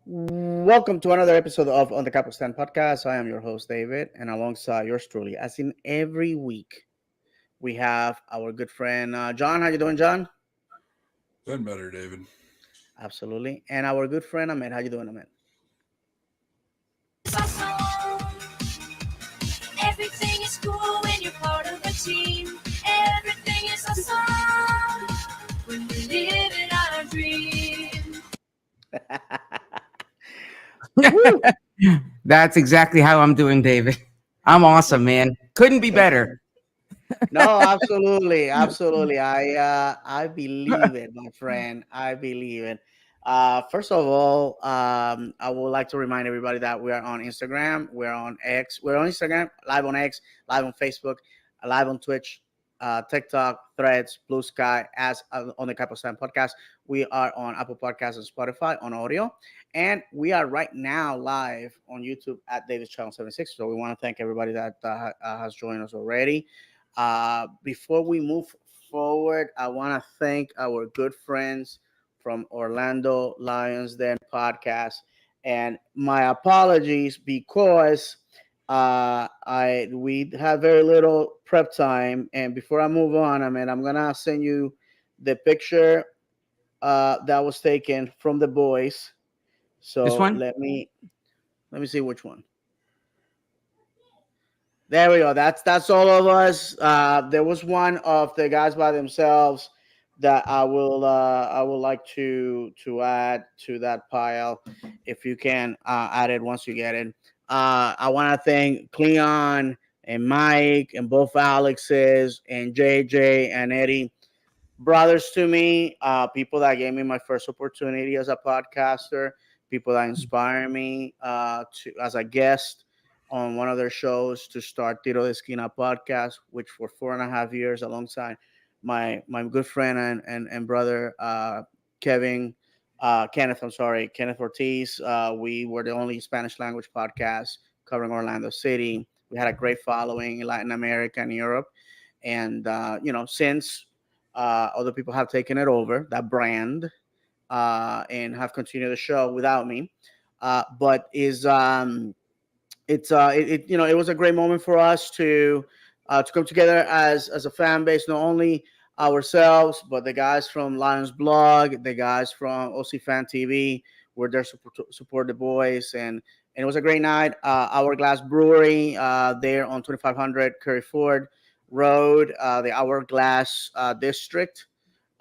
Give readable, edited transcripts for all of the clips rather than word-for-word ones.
Welcome to another episode of On the Capo podcast. I am your host David, and alongside yours truly, as in every week, we have our good friend John. How you doing, John? Been better, David. Absolutely, and our good friend Ahmed. How you doing, Ahmed? Everything is cool when you're part of a team. Everything is awesome when we live in our dream. Woo! That's exactly how I'm doing, David. I'm awesome, man. Couldn't be better. Fantastic. No, absolutely, absolutely. I believe it, my friend. I believe it. First of all, I would like to remind everybody that we are on Instagram, we're on X, we're on Instagram, live on X, live on Facebook, live on Twitch, TikTok, Threads, Blue Sky, as on the Capo podcast. We are on Apple Podcasts and Spotify on audio, and we are right now live on YouTube at Davis Channel 76. So we want to thank everybody that has joined us already. Before we move forward, I want to thank our good friends from Orlando Lions Den podcast. And my apologies because I we had very little prep time. And before I move on, I'm gonna send you the picture that was taken from the boys. This So one? let me see which one. There we go. That's all of us. There was one of the guys by themselves that I would like to add to that pile, if you can add it once you get it. I want to thank Cleon and Mike and both Alexes and JJ and Eddie, brothers to me, people that gave me my first opportunity as a podcaster, people that inspire me to as a guest on one of their shows to start Tiro de Esquina podcast, which for 4.5 years, alongside my good friend and brother Kevin. Kenneth, I'm sorry, Kenneth Ortiz. We were the only Spanish language podcast covering Orlando City. We had a great following in Latin America and Europe. And, since other people have taken it over, that brand, and have continued the show without me. But is it was a great moment for us to come together as a fan base, not only ourselves but the guys from Lions Blog, the guys from OC Fan TV, were there support the boys, and it was a great night. Hourglass Brewery, there on 2500 Curry Ford Road, the Hourglass District.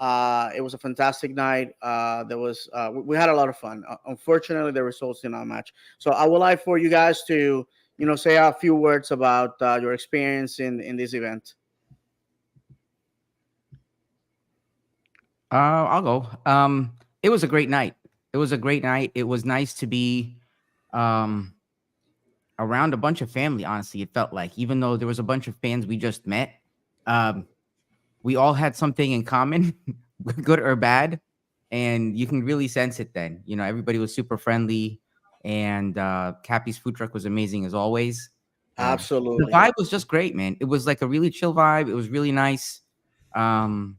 It was a fantastic night. There was we had a lot of fun. Unfortunately, the results did not match. So I would like for you guys to say a few words about your experience in this event. I'll go. It was a great night. It was a great night. It was nice to be um around a bunch of family. Honestly, it felt like, even though there was a bunch of fans we just met, um, we all had something in common, good or bad, and you can really sense it. Then everybody was super friendly, and Cappy's food truck was amazing as always. The Absolutely. vibe was just great, man. It was like a really chill vibe. It was really nice. Um,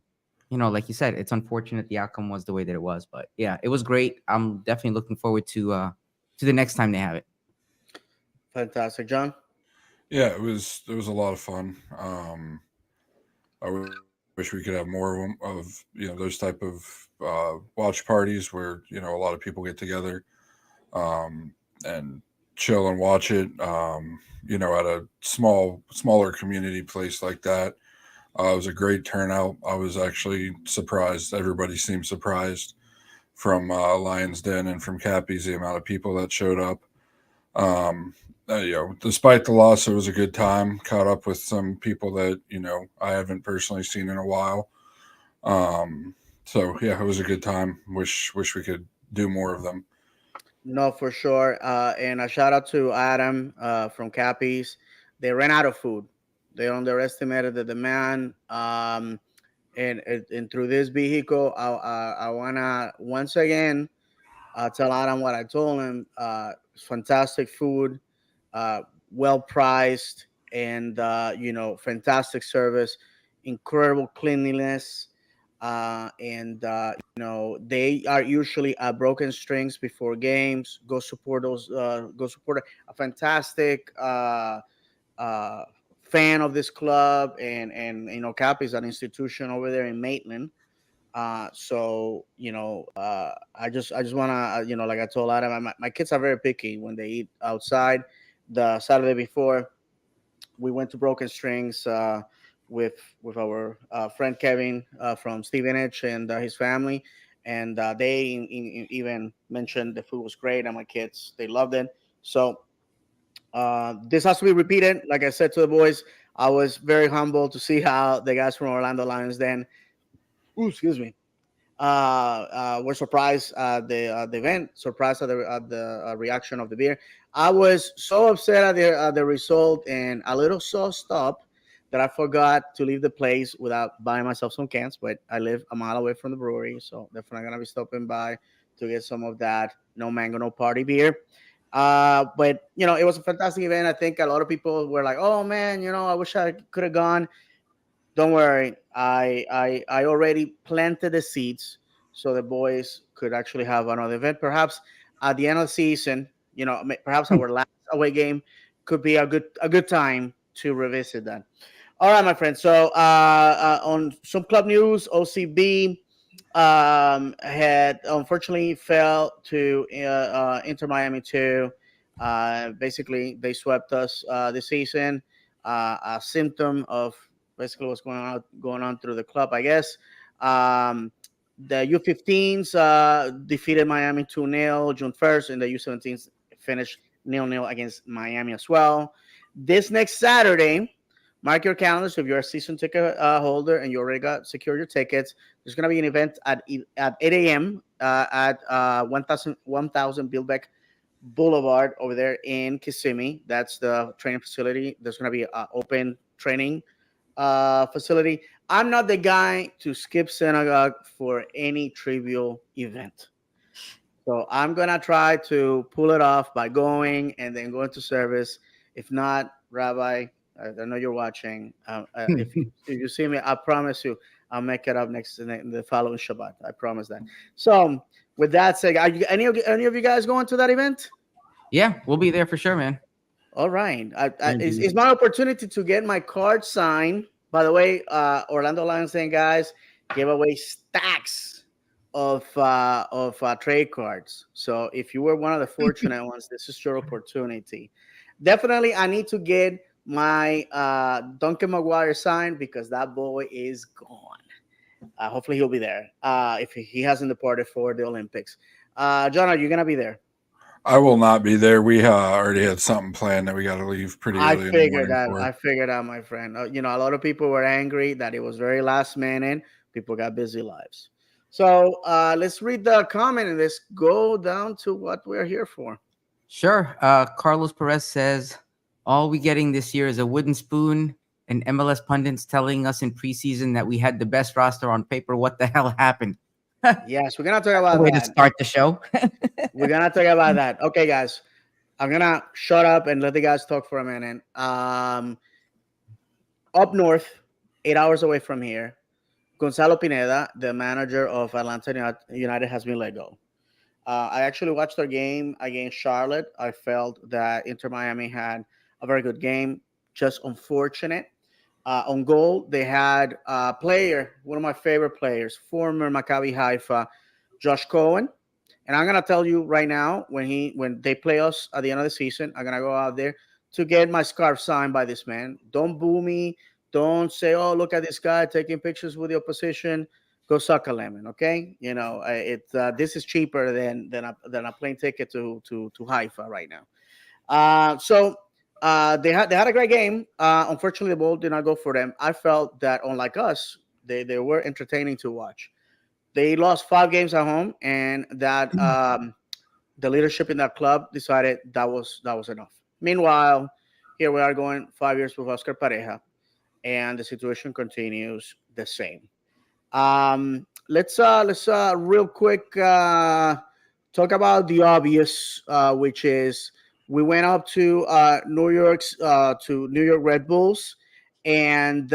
like you said, it's unfortunate the outcome was the way that it was, but yeah, it was great. I'm definitely looking forward to the next time they have it. Fantastic, John. Yeah, it was a lot of fun. I wish we could have more of them, of those type of watch parties where a lot of people get together and chill and watch it. At a smaller community place like that. It was a great turnout. I was actually surprised. Everybody seemed surprised from Lions Den and from Cappies, the amount of people that showed up. Um, Despite the loss, it was a good time. Caught up with some people that I haven't personally seen in a while. So yeah, it was a good time. Wish we could do more of them. No, for sure. And a shout out to Adam from Cappies. They ran out of food. They underestimated the demand. And through this vehicle, I wanna once again tell Adam what I told him. Fantastic food, uh, well priced, and fantastic service, incredible cleanliness. and they are usually at Broken Strings before games. Go support those. Go support a fantastic uh, fan of this club, and Cap is an institution over there in Maitland. So I just wanna like I told Adam, my kids are very picky when they eat outside. The Saturday before, we went to Broken Strings with our friend Kevin from Stevenage and his family, and they even mentioned the food was great, and my kids they loved it. So this has to be repeated. Like I said to the boys, I was very humbled to see how the guys from Orlando Lions then, ooh, excuse me, were surprised at the event, surprised at the reaction of the beer. I was so upset at the result and a little sauced up that I forgot to leave the place without buying myself some cans. But I live a mile away from the brewery, so definitely gonna be stopping by to get some of that no mango no party beer. But it was a fantastic event. I think a lot of people were like, "Oh man, I wish I could have gone." Don't worry. I already planted the seeds so the boys could actually have another event. Perhaps at the end of the season, perhaps our last away game could be a good time to revisit that. All right, my friend. So on some club news, OCB had unfortunately fell to Inter Miami 2. Basically, they swept us this season. A symptom of basically what's going on through the club, I guess. Um, the U15s defeated Miami 2-0 June 1st, and the U17s finished 0-0 against Miami as well. This next Saturday, mark your calendars if you're a season ticket holder and you already got secured your tickets. There's going to be an event at 8 a.m. At 1000 Bilbeck Boulevard over there in Kissimmee. That's the training facility. There's going to be an open training facility. I'm not the guy to skip synagogue for any trivial event. So I'm gonna try to pull it off by going and then going to service. If not, Rabbi, I know you're watching. If you see me, I promise you, I'll make it up next the following Shabbat. I promise that. So with that said, are you, any of you guys going to that event? Yeah, we'll be there for sure, man. All right. It's, Indeed. it's my opportunity to get my card signed. By the way, Orlando Lions and guys gave away stacks of trade cards. So if you were one of the fortunate ones, this is your opportunity. Definitely, I need to get my Duncan McGuire signed because that boy is gone. Hopefully, he'll be there if he hasn't departed for the Olympics. John, are you gonna be there? I will not be there. We already had something planned that we got to leave pretty I early in the figured morning that. for. I figured out, my friend. A lot of people were angry that it was very last minute. People got busy lives. So let's read the comment and let's go down to what we're here for. Sure. Carlos Perez says, all we getting this year is a wooden spoon and MLS pundits telling us in preseason that we had the best roster on paper. What the hell happened? Yes, we're gonna talk The about way to that. start the show. We're gonna talk about that. Okay, guys, I'm gonna shut up and let the guys talk for a minute. Up north, 8 hours away from here, Gonzalo Pineda, the manager of Atlanta United, has been let go. I actually watched their game against Charlotte. I felt that Inter Miami had a very good game. Just unfortunate. On goal, they had a player, one of my favorite players, former Maccabi Haifa, Josh Cohen. And I'm gonna tell you right now, when they play us at the end of the season, I'm gonna go out there to get my scarf signed by this man. Don't boo me. Don't say, "Oh, look at this guy taking pictures with the opposition." Go suck a lemon, okay? This is cheaper than a plane ticket to Haifa right now. They had a great game. Unfortunately, the ball did not go for them. I felt that, unlike us, they were entertaining to watch. They lost 5 games at home, and that the leadership in that club decided that was enough. Meanwhile, here we are going 5 years with Oscar Pareja, and the situation continues the same. Let's real quick talk about the obvious, which is we went up to New York Red Bulls, and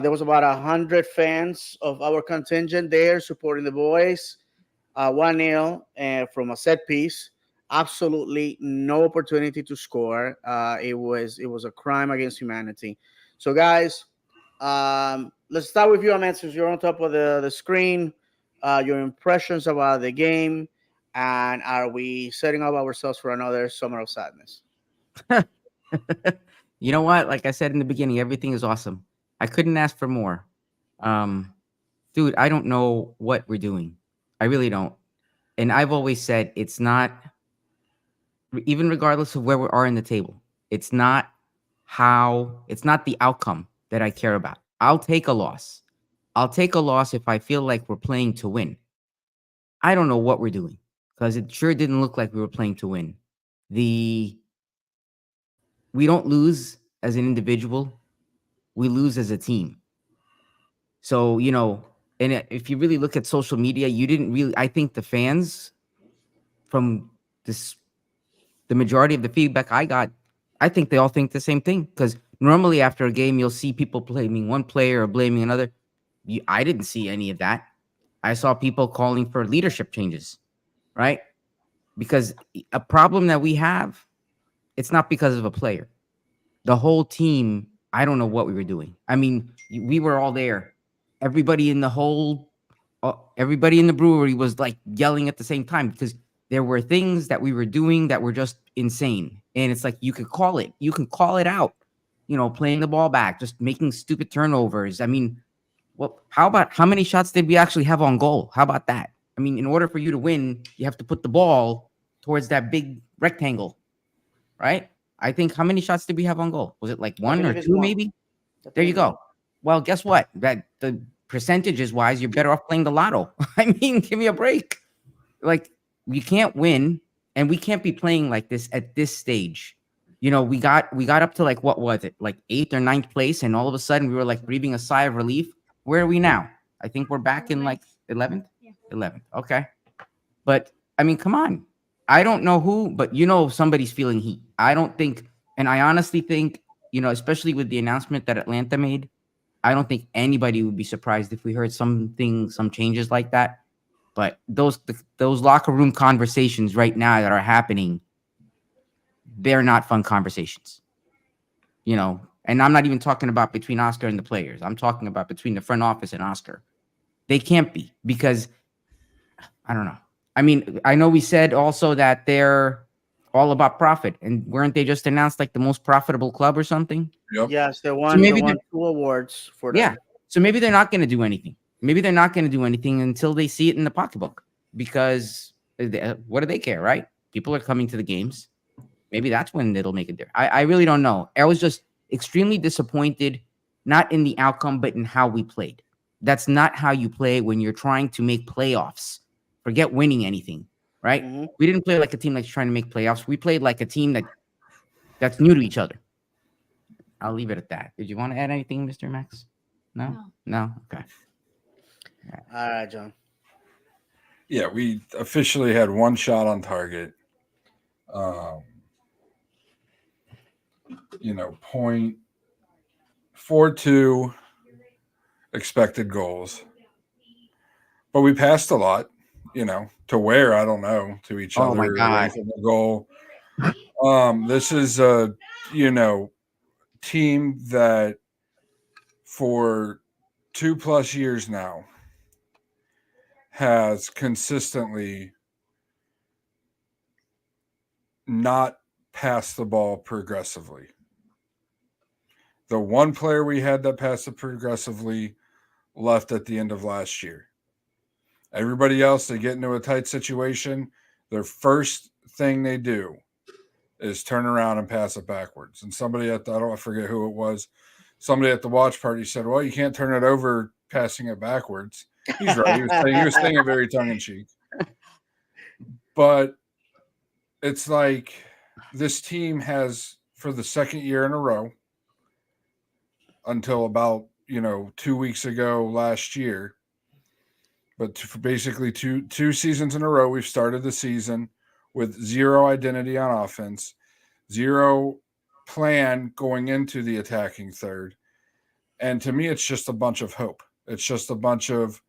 There was about 100 fans of our contingent there supporting the boys. 1-0 and from a set piece. Absolutely no opportunity to score. It was a crime against humanity. So guys, let's start with you, Ahmed, since you're on top of the screen. Your impressions about the game, and are we setting up ourselves for another summer of sadness? You know what? Like I said in the beginning, everything is awesome. I couldn't ask for more. Um, Dude, I don't know what we're doing. I really don't. And I've always said it's not, even regardless of where we are in the table, it's not the outcome that I care about. I'll take a loss. I'll take a loss if I feel like we're playing to win. I don't know what we're doing because it sure didn't look like we were playing to win. The We don't lose as an individual, we lose as a team. So, and if you really look at social media, you didn't really, I think the fans from this, the majority of the feedback I got, I think they all think the same thing. Because normally after a game, you'll see people blaming one player or blaming another. I didn't see any of that. I saw people calling for leadership changes, right? Because a problem that we have, it's not because of a player. The whole team, I don't know what we were doing. I mean, we were all there. Everybody in the whole, everybody in the brewery was like yelling at the same time because there were things that we were doing that were just insane. And it's like you can call it out, playing the ball back, just making stupid turnovers. I mean, well, how many shots did we actually have on goal? How about that? I mean, in order for you to win, you have to put the ball towards that big rectangle, right? I think how many shots did we have on goal? Was it like I one or believe it's two, one. maybe? I There think you it's one. go. Well, guess what? That the percentages wise, you're better off playing the lotto. I mean, give me a break. Like, you can't win, and we can't be playing like this at this stage. We got up to like what was it, like 8th or 9th place, and all of a sudden we were like breathing a sigh of relief. Where are we now? I think we're back in like 11th. Yeah. 11th. Okay. But I mean, come on. I don't know who, but somebody's feeling heat. I don't think, and I honestly think, especially with the announcement that Atlanta made, I don't think anybody would be surprised if we heard some changes like that. But those locker room conversations right now that are happening, they're not fun conversations. And I'm not even talking about between Oscar and the players. I'm talking about between the front office and Oscar. They can't be because I don't know. I mean, I know we said also that they're all about profit, and weren't they just announced like the most profitable club or something? Yep. Yes, they So won. They maybe they're won 2 awards for yeah. that. So maybe they're not going to do anything. Maybe they're not going to do anything until they see it in the pocketbook, because what do they care, right? People are coming to the games. Maybe that's when it'll make a difference. I really don't know. I was just extremely disappointed, not in the outcome, but in how we played. That's not how you play when you're trying to make playoffs. Forget winning anything, right? Hmm. We didn't play like a team that's trying to make playoffs. We played like a team that's new to each other. I'll leave it at that. Did you want to add anything, Mr. Max? No? No? Okay. All right, John. Yeah, we officially had one shot on target. Point 42 expected goals. But we passed a lot, to where, I don't know, to each Oh my other, away God. from the goal. This is a, team that for 2+ years now has consistently not passed the ball progressively. The one player we had that passed it progressively left at the end of last year. Everybody else, they get into a tight situation, their first thing they do is turn around and pass it backwards. And somebody I forget who it was, somebody at the watch party said, well, you can't turn it over passing it backwards. He's right. He was saying it very tongue in cheek. But it's like this team has, for the second year in a row, until about 2 weeks ago last year, but for basically two seasons in a row, we've started the season with zero identity on offense, zero plan going into the attacking third, And to me, it's just a bunch of hope. It's just a bunch of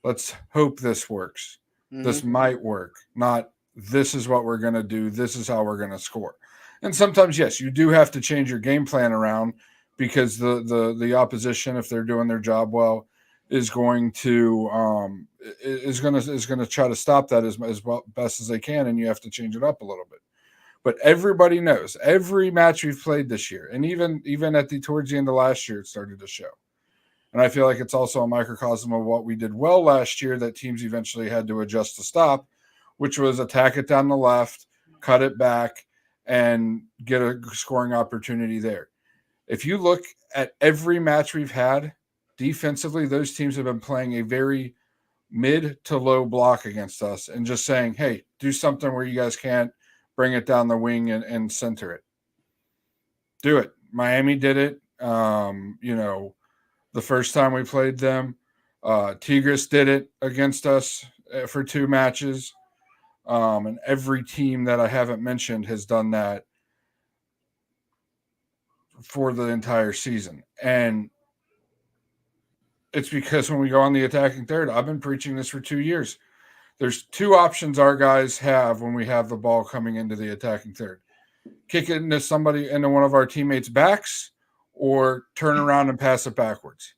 let's hope this works. This Hmm. might work. Not this is what we're going to do. This is how we're going to score. And sometimes, yes, you do have to change your game plan around because the opposition, if they're doing their job well, is going to try to stop that as well, best as they can, and you have to change it up a little bit. But everybody knows every match we've played this year, and even at the towards the end of last year, it started to show. And I feel like it's also a microcosm of what we did well last year that teams eventually had to adjust to stop, which was attack it down the left, cut it back, and get a scoring opportunity there. If you look at every match we've had, defensively, those teams have been playing a very mid to low block against us and just saying, hey, do something where you guys can't bring it down the wing and center it. Do it. Miami did it. The first time we played them, Tigres did it against us for 2 matches. And every team that I haven't mentioned has done that for the entire season. And it's because when we go on the attacking third, I've been preaching this for 2 years. There's two options our guys have when we have the ball coming into the attacking third. Kick it into one of our teammates' backs or turn around and pass it backwards.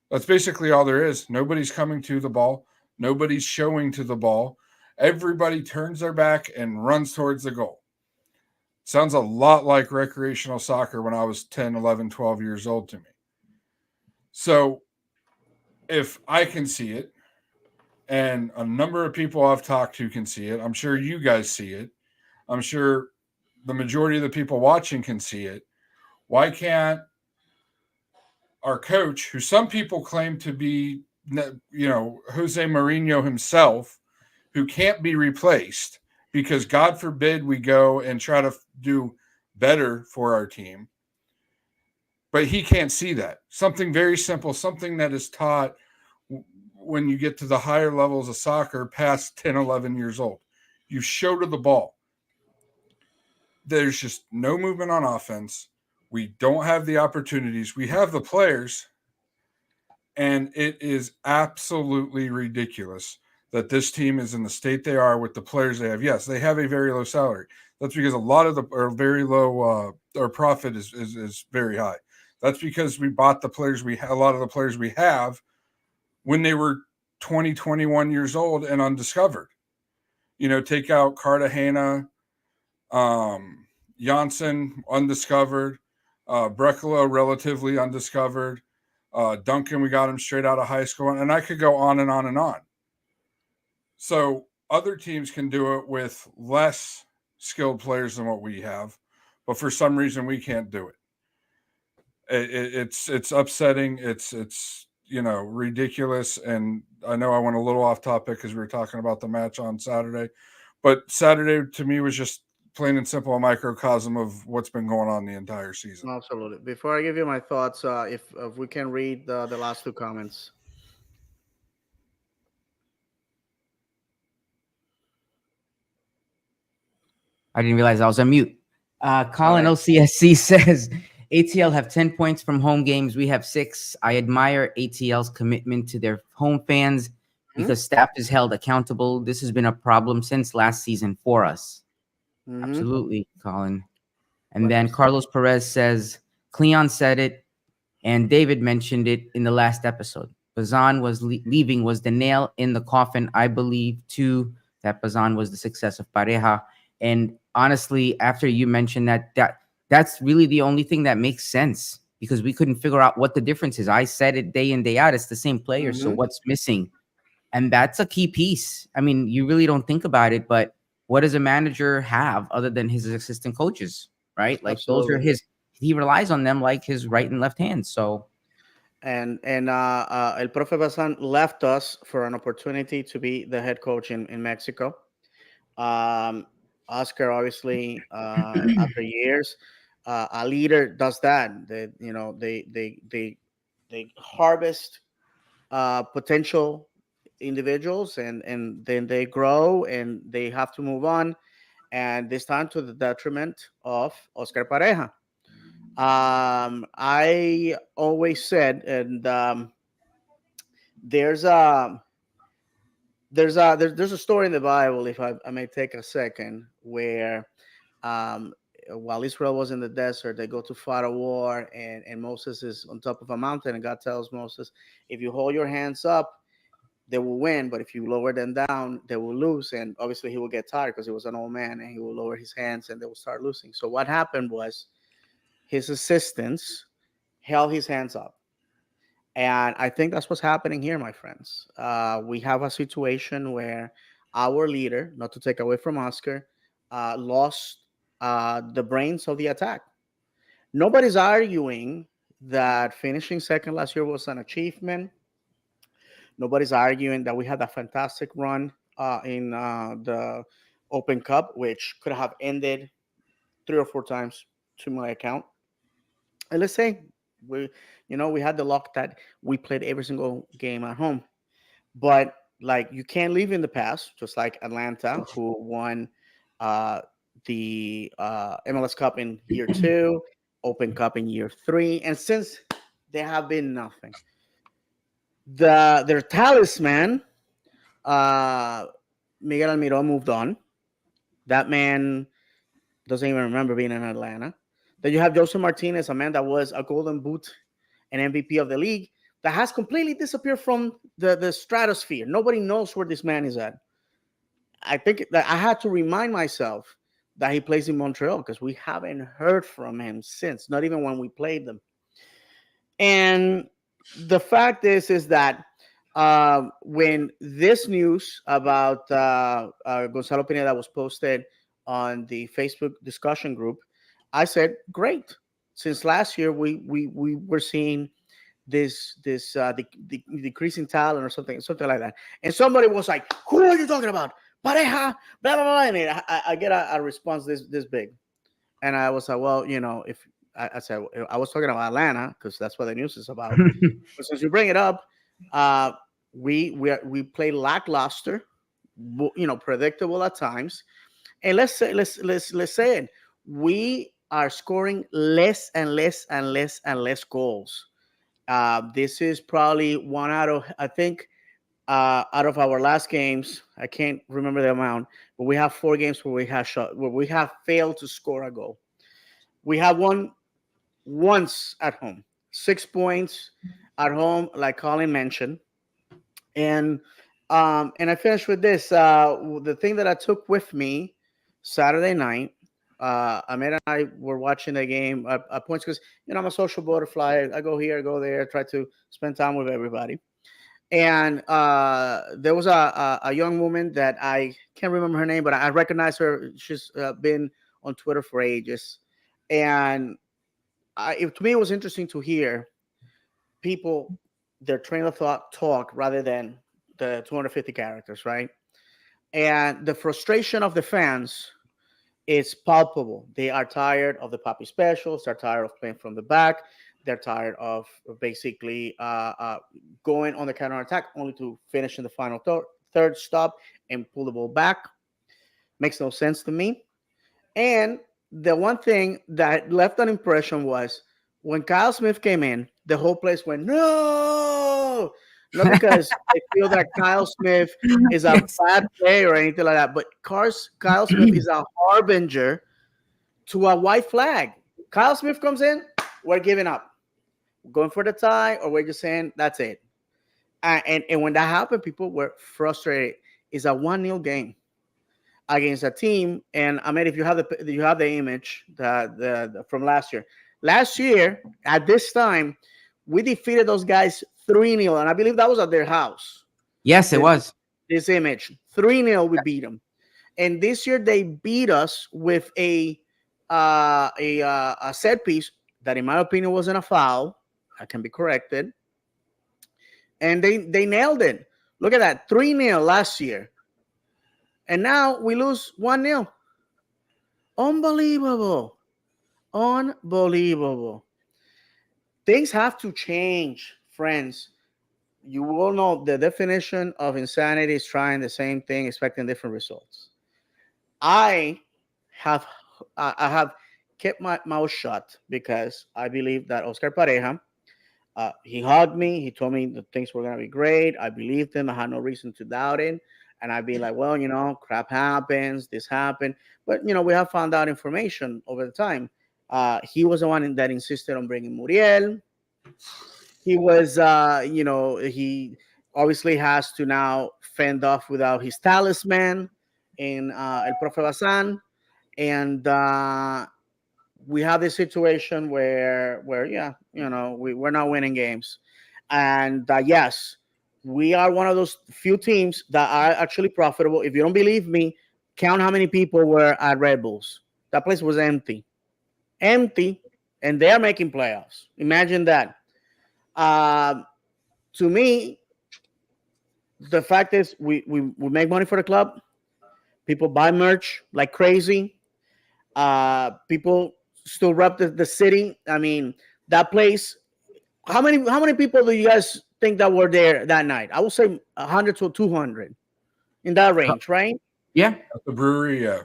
That's basically all there is. Nobody's coming to the ball. Nobody's showing to the ball. Everybody turns their back and runs towards the goal. Sounds a lot like recreational soccer when I was 10, 11, 12 years old to me. So if I can see it, and a number of people I've talked to can see it, I'm sure you guys see it. I'm sure the majority of the people watching can see it. Why can't our coach, who some people claim to be, Jose Mourinho himself, who can't be replaced because God forbid we go and try to do better for our team, but he can't see that. Something very simple, something that is taught when you get to the higher levels of soccer past 10, 11 years old. You show to the ball. There's just no movement on offense. We don't have the opportunities. We have the players, and it is absolutely ridiculous that this team is in the state they are with the players they have. Yes, they have a very low salary. That's because a lot of the are very low. Our profit is very high. That's because we bought the players a lot of the players we have when they were 20, 21 years old and undiscovered. Take out Cartagena, Janssen, undiscovered, Brecalo, relatively undiscovered, Duncan, we got him straight out of high school, and I could go on and on and on. So other teams can do it with less skilled players than what we have, but for some reason we can't do it. It's upsetting. It's ridiculous. And I know I went a little off topic because we were talking about the match on Saturday, but Saturday to me was just plain and simple a microcosm of what's been going on the entire season. Absolutely. Before I give you my thoughts, if we can read the last two comments. I didn't realize I was on mute. Colin right. OCSC says ATL have 10 points from home games. We have 6. I admire ATL's commitment to their home fans because staff is held accountable. This has been a problem since last season for us. Absolutely, Colin. And then Carlos Perez says, Cleon said it, and David mentioned it in the last episode. Bazan was leaving was the nail in the coffin. I believe, too, that Bazan was the success of Pareja. And honestly, after you mentioned that's really the only thing that makes sense because we couldn't figure out what the difference is. I said it day in, day out. It's the same player. So what's missing? And that's a key piece. I mean, you really don't think about it, but what does a manager have other than his assistant coaches, right? Like those are he relies on them like his right and left hands. So and El Profe Bazan left us for an opportunity to be the head coach in Mexico. Oscar, obviously, after years, a leader does that. They harvest potential individuals, and then they grow and they have to move on. And this time to the detriment of Oscar Pareja. I always said, and there's a there's a story in the Bible, if I may take a second, where um, while Israel was in the desert, they go to fight a war, and Moses is on top of a mountain, and God tells Moses, if you hold your hands up, they will win, but if you lower them down, they will lose. And obviously, he will get tired because he was an old man, and he will lower his hands, and they will start losing. So what happened was his assistants held his hands up. And I think that's what's happening here, my friends. We have a situation where our leader, not to take away from Oscar, lost the brains of the attack. Nobody's arguing that finishing second last year was an achievement. Nobody's arguing that we had a fantastic run in the Open Cup, which could have ended 3 or 4 times to my account. And let's say we, we had the luck that we played every single game at home. But like you can't live in the past, just like Atlanta, who won uh, the MLS Cup in year two, Open Cup in year three, and since there have been nothing. Their talisman, uh, Miguel Almiron, moved on. That man doesn't even remember being in Atlanta. Then you have Jose Martinez, a man that was a Golden Boot and MVP of the league, that has completely disappeared from the stratosphere. Nobody knows where this man is at. I think that I had to remind myself that he plays in Montreal because we haven't heard from him since, not even when we played them. And the fact is that when this news about Gonzalo Pineda was posted on the Facebook discussion group, I said, "Great!" Since last year, we were seeing this decreasing talent or something like that, and somebody was like, "Who are you talking about? Pareja, blah blah blah." And I get a response this big, and I was like, "Well, if I said I was talking about Atlanta because that's what the news is about." But since you bring it up, uh, we play lackluster, predictable at times, and let's say it, we are scoring less and less and less and less goals. This is probably one out of, I think, out of our last games. I can't remember the amount, but we have 4 games where we have failed to score a goal. We have won once at home, 6 points at home, like Colin mentioned, and I finished with this. The thing that I took with me Saturday night. Ahmed and I were watching the game at points because I'm a social butterfly. I go here, I go there, try to spend time with everybody. And there was a young woman that I can't remember her name, but I recognize her. She's been on Twitter for ages, and to me it was interesting to hear people their train of thought talk rather than the 250 characters, right? And the frustration of the fans is palpable. They are tired of the poppy specials. They're tired of playing from the back. They're tired of basically going on the counter attack only to finish in the final third stop and pull the ball back. Makes no sense to me. And the one thing that left an impression was when Kyle Smith came in, the whole place went, no! Not because they feel that Kyle Smith is a Yes. bad player or anything like that, but Kyle Smith is a harbinger to a white flag. Kyle Smith comes in, we're giving up. We're going for the tie, or we're just saying, that's it. And when that happened, people were frustrated. It's a 1-0 game against a team. And I mean, if you have the image from last year. Last year at this time, we defeated those guys 3-0, and I believe that was at their house. Yes, it This, was. this image 3-0, we beat them, and this year they beat us with a set piece that, in my opinion, wasn't a foul. I can be corrected, and they nailed it. Look at that, 3-0 last year, and now we lose 1-0. Unbelievable. Unbelievable. Things have to change, friends. You all know the definition of insanity is trying the same thing, expecting different results. I have I have kept my mouth shut because I believe that Oscar Pareja, he hugged me. He told me that things were going to be great. I believed him. I had no reason to doubt it. And I'd be like, well, crap happens. This happened. But, we have found out information over the time. He was the one that insisted on bringing Muriel. He was, he obviously has to now fend off without his talisman in El Profe Bazan. And we have this situation where yeah, we're not winning games. And yes, we are one of those few teams that are actually profitable. If you don't believe me, count how many people were at Red Bulls. That place was empty, and they are making playoffs. Imagine that. um, to me, the fact is we make money for the club. People buy merch like crazy. People still rep the city. I mean, that place. How many people do you guys think that were there that night? I would say 100 to 200 in that range, right? Yeah. At the brewery, yeah.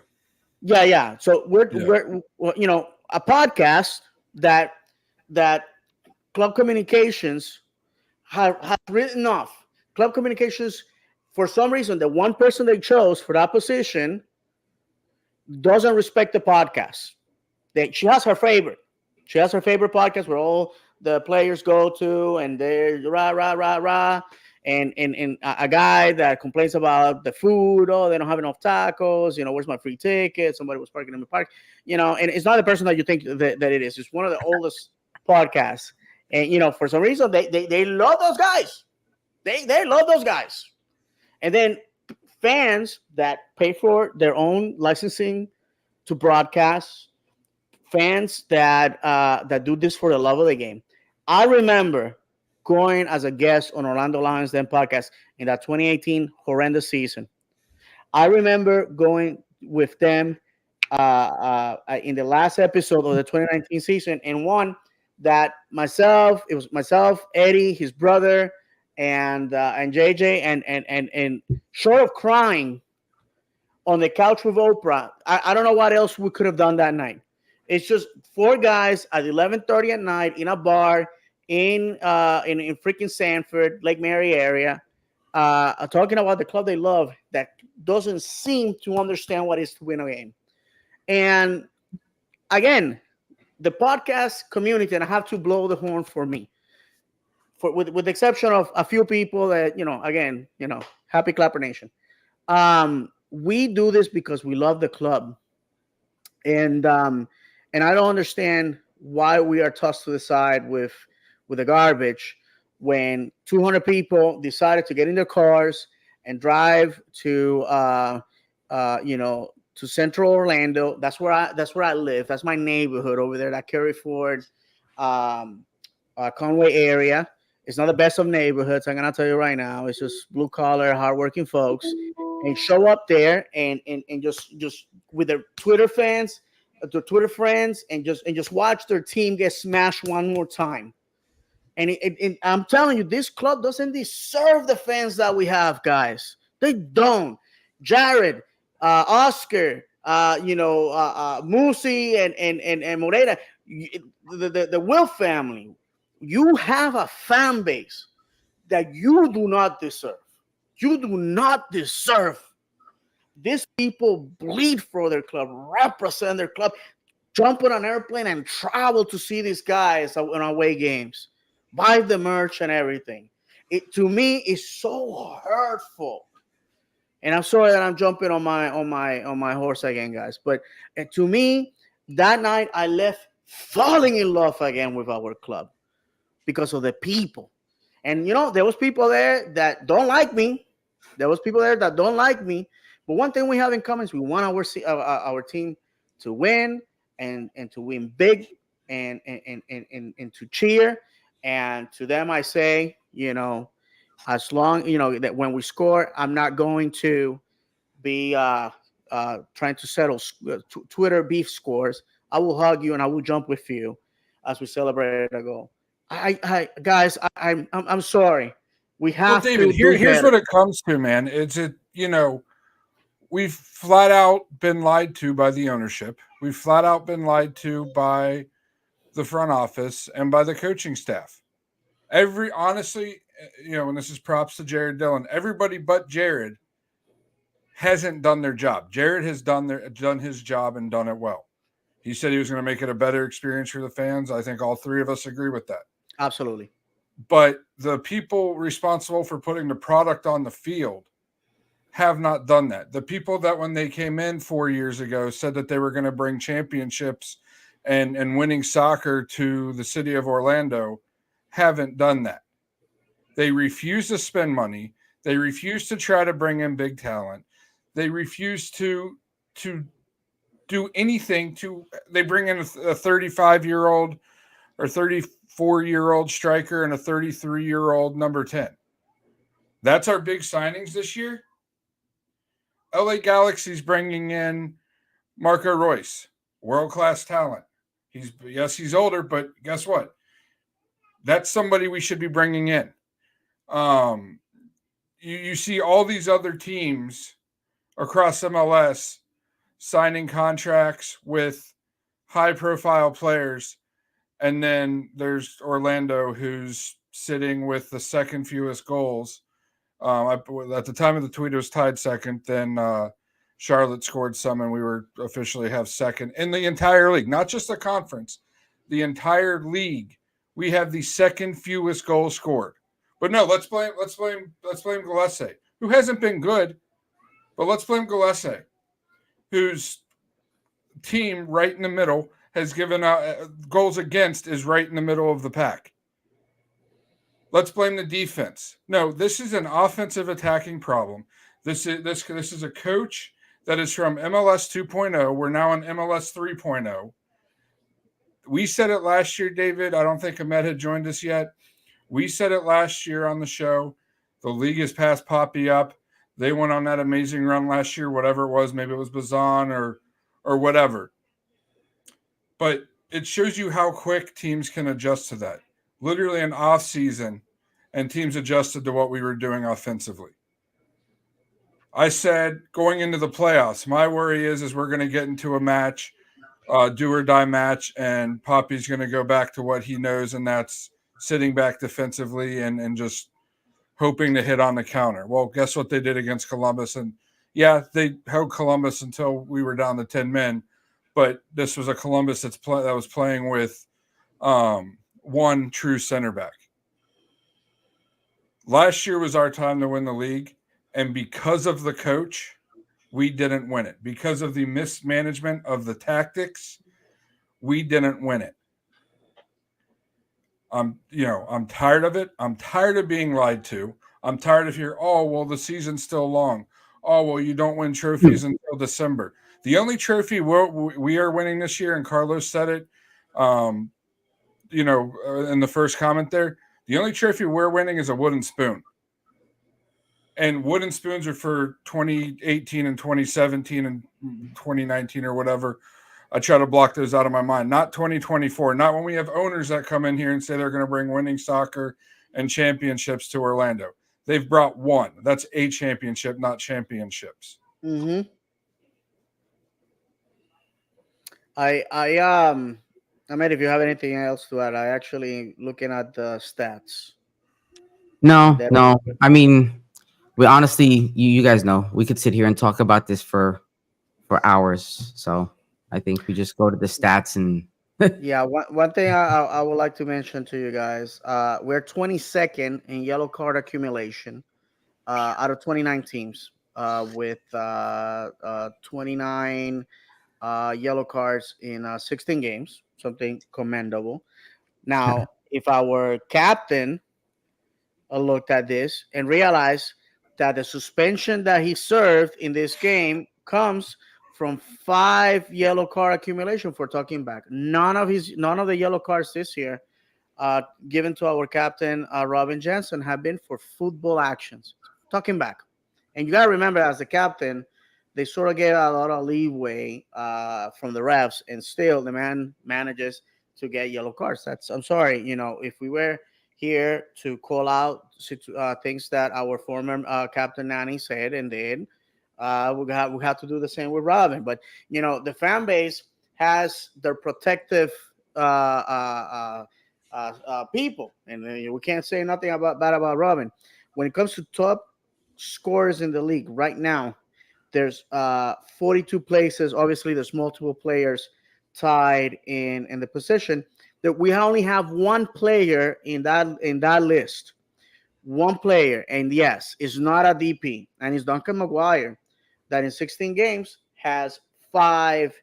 Yeah, yeah. So Yeah. we're a podcast that Club Communications has written off. Club Communications, for some reason, the one person they chose for that position doesn't respect the podcast. She has her favorite. She has her favorite podcast where all the players go to, and they're rah rah rah rah. And a guy that complains about the food. Oh, they don't have enough tacos. Where's my free ticket? Somebody was parking in the park. And it's not the person that you think that it is. It's one of the oldest podcasts. And for some reason they love those guys. They love those guys. And then fans that pay for their own licensing to broadcast, fans that do this for the love of the game. I remember going as a guest on Orlando Lions Den podcast in that 2018 horrendous season. I remember going with them in the last episode of the 2019 season, and one that it was myself, Eddie, his brother, and JJ, and short of crying on the couch with Oprah, I don't know what else we could have done that night. It's just four guys at 11:30 at night in a bar in freaking Sanford, Lake Mary area, talking about the club they love that doesn't seem to understand what it is to win a game. And again, the podcast community, and I have to blow the horn for me, with the exception of a few people that again, happy Clapper Nation. We do this because we love the club, and I don't understand why we are tossed to the side with the garbage when 200 people decided to get in their cars and drive to to Central Orlando. That's where I live. That's my neighborhood over there, that Kerry Ford, Conway area. It's not the best of neighborhoods, I'm gonna tell you right now. It's just blue collar, hardworking folks, and show up there and just with their Twitter fans, their Twitter friends, and just watch their team get smashed one more time. And I'm telling you, this club doesn't deserve the fans that we have, guys. They don't. Jared, Oscar, Musi, and Moreira, the Will family. You have a fan base that you do not deserve. You do not deserve. These people bleed for their club, represent their club, jump on an airplane and travel to see these guys on away games, buy the merch and everything. It to me is so hurtful. And I'm sorry that I'm jumping on my horse again, guys. But to me, that night I left falling in love again with our club because of the people. And there was people there that don't like me. There was people there that don't like me. But one thing we have in common is we want our team to win and to win big and to cheer. And to them, I say, as long that when we score, I'm not going to be trying to settle Twitter beef scores. I will hug you and I will jump with you as we celebrate a goal. Guys, I'm sorry. We have David, to do here's better. what it comes to, man. We've flat out been lied to by the ownership. We've flat out been lied to by the front office and by the coaching staff. Honestly, and this is props to Jared Dillon. Everybody but Jared hasn't done their job. Jared has done his job and done it well. He said he was going to make it a better experience for the fans. I think all three of us agree with that. Absolutely. But the people responsible for putting the product on the field have not done that. The people that when they came in 4 years ago said that they were going to bring championships and winning soccer to the city of Orlando haven't done that. They refuse to spend money. They refuse to try to bring in big talent. They refuse to do anything they bring in a 35-year-old or 34-year-old striker and a 33-year-old number 10. That's our big signings this year. LA Galaxy's bringing in Marco Royce, world-class talent. He's older, but guess what? That's somebody we should be bringing in. You see all these other teams across MLS signing contracts with high-profile players, and then there's Orlando, who's sitting with the second fewest goals. At the time of the tweet, it was tied second. Then Charlotte scored some, and we were officially have second in the entire league, not just the conference, the entire league. We have the second fewest goals scored. But no, let's blame Gillespie, who hasn't been good, but let's blame Gillespie, whose team right in the middle has given out goals against is right in the middle of the pack. Let's blame the defense. No, this is an offensive attacking problem. This is a coach that is from MLS 2.0. We're now in MLS 3.0. We said it last year, David. I don't think Ahmed had joined us yet. We said it last year on the show. The league has passed Poppy up. They went on that amazing run last year, whatever it was. Maybe it was Bazan or whatever. But it shows you how quick teams can adjust to that. Literally an off season, and teams adjusted to what we were doing offensively. I said going into the playoffs, my worry is we're going to get into a match, do or die match, and Poppy's going to go back to what he knows, and that's sitting back defensively and just hoping to hit on the counter. Well, guess what they did against Columbus? And yeah, they held Columbus until we were down to 10 men, but this was a Columbus that was playing with one true center back. Last year was our time to win the league, and because of the coach, we didn't win it. Because of the mismanagement of the tactics, we didn't win it. I'm tired of it. I'm tired of being lied to. I'm tired of hearing, oh, well, the season's still long. Oh, well, you don't win trophies until December. The only trophy we are winning this year, and Carlos said it, in the first comment there, the only trophy we're winning is a wooden spoon. And wooden spoons are for 2018 and 2017 and 2019 or whatever. I try to block those out of my mind. Not 2024. Not when we have owners that come in here and say they're going to bring winning soccer and championships to Orlando. They've brought one. That's a championship, not championships. Mm-hmm. Ahmed, if you have anything else to add, I actually looking at the stats. No. I mean, we honestly, you guys know, we could sit here and talk about this for hours. So I think we just go to the stats and Yeah, one thing I would like to mention to you guys, we're 22nd in yellow card accumulation out of 29 teams with 29 yellow cards in 16 games, something commendable. Now, if our captain looked at this and realized that the suspension that he served in this game comes from 5 yellow card accumulation for talking back. None of the yellow cards this year given to our captain Robin Jensen have been for football actions, talking back. And you got to remember, as the captain, they sort of get a lot of leeway from the refs, and still the man manages to get yellow cards. I'm sorry, if we were here to call out things that our former Captain Nani said and did, we have to do the same with Robin. But the fan base has their protective people, and we can't say nothing about bad about Robin. When it comes to top scorers in the league right now, there's 42 places. Obviously, there's multiple players tied in the position. That we only have one player in that list, one player, and yes, it's not a DP, and it's Duncan McGuire, that in 16 games has 5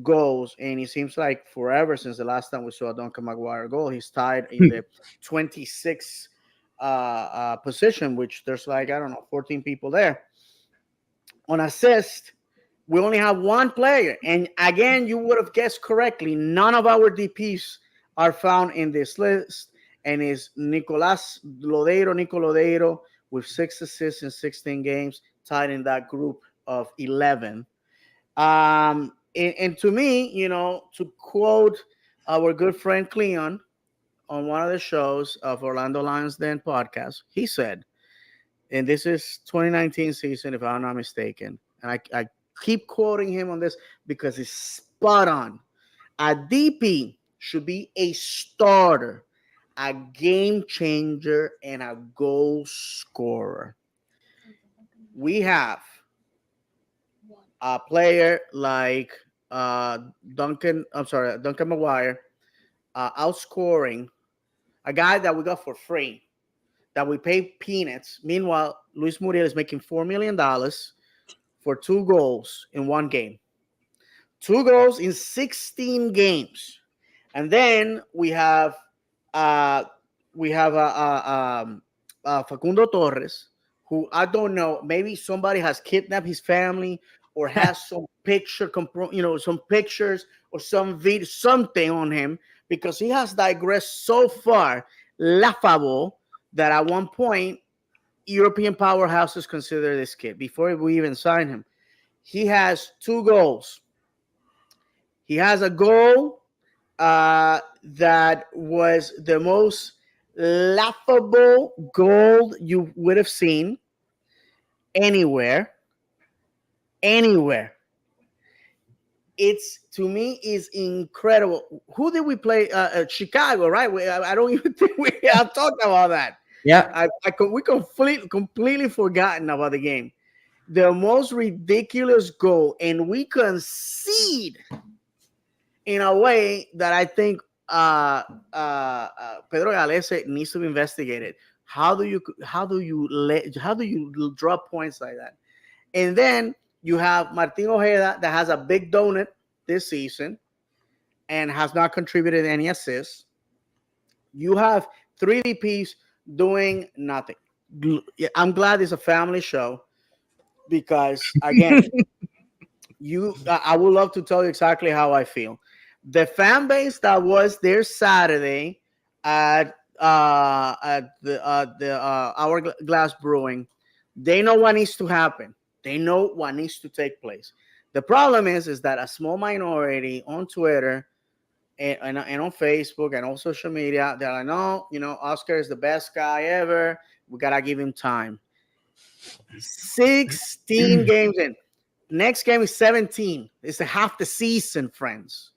goals, and it seems like forever since the last time we saw a Duncan McGuire goal. He's tied in the 26th position, which there's like, I don't know, 14 people there. On assist, we only have one player, and again, you would have guessed correctly. None of our DPs are found in this list, and is Nico Lodeiro, with 6 assists in 16 games, tied in that group of 11. And to me, to quote our good friend Cleon on one of the shows of Orlando Lions Den podcast, he said, and this is 2019 season, if I'm not mistaken, and I keep quoting him on this because he's spot on. A DP should be a starter, a game changer, and a goal scorer. We have a player like Duncan McGuire, outscoring a guy that we got for free, that we pay peanuts. Meanwhile, Luis Muriel is making $4 million for 2 goals in one game. 2 goals in 16 games. And then we have uh, Facundo Torres, who I don't know, maybe somebody has kidnapped his family or has some some pictures or some video, something on him, because he has digressed so far, laughable, that at one point European powerhouses consider this kid before we even sign him. He has 2 goals. He has a goal that was the most laughable goal you would have seen anywhere. Anywhere. It's, to me, is incredible. Who did we play? Chicago, right? I don't even think we have talked about that. Yeah. We completely forgotten about the game. The most ridiculous goal, and we concede in a way that I think Pedro Galese needs to be investigated. How do you draw points like that? And then you have Martin Ojeda, that has a big donut this season and has not contributed any assists. You have 3 DPs doing nothing. I'm glad it's a family show, because again, I would love to tell you exactly how I feel. The fan base that was there Saturday at the Hourglass Brewing, they know what needs to happen. They know what needs to take place. The problem is that a small minority on Twitter and on Facebook and on social media, they're like, no, Oscar is the best guy ever. We gotta give him time. 16 games in. Next game is 17. It's a half the season, friends.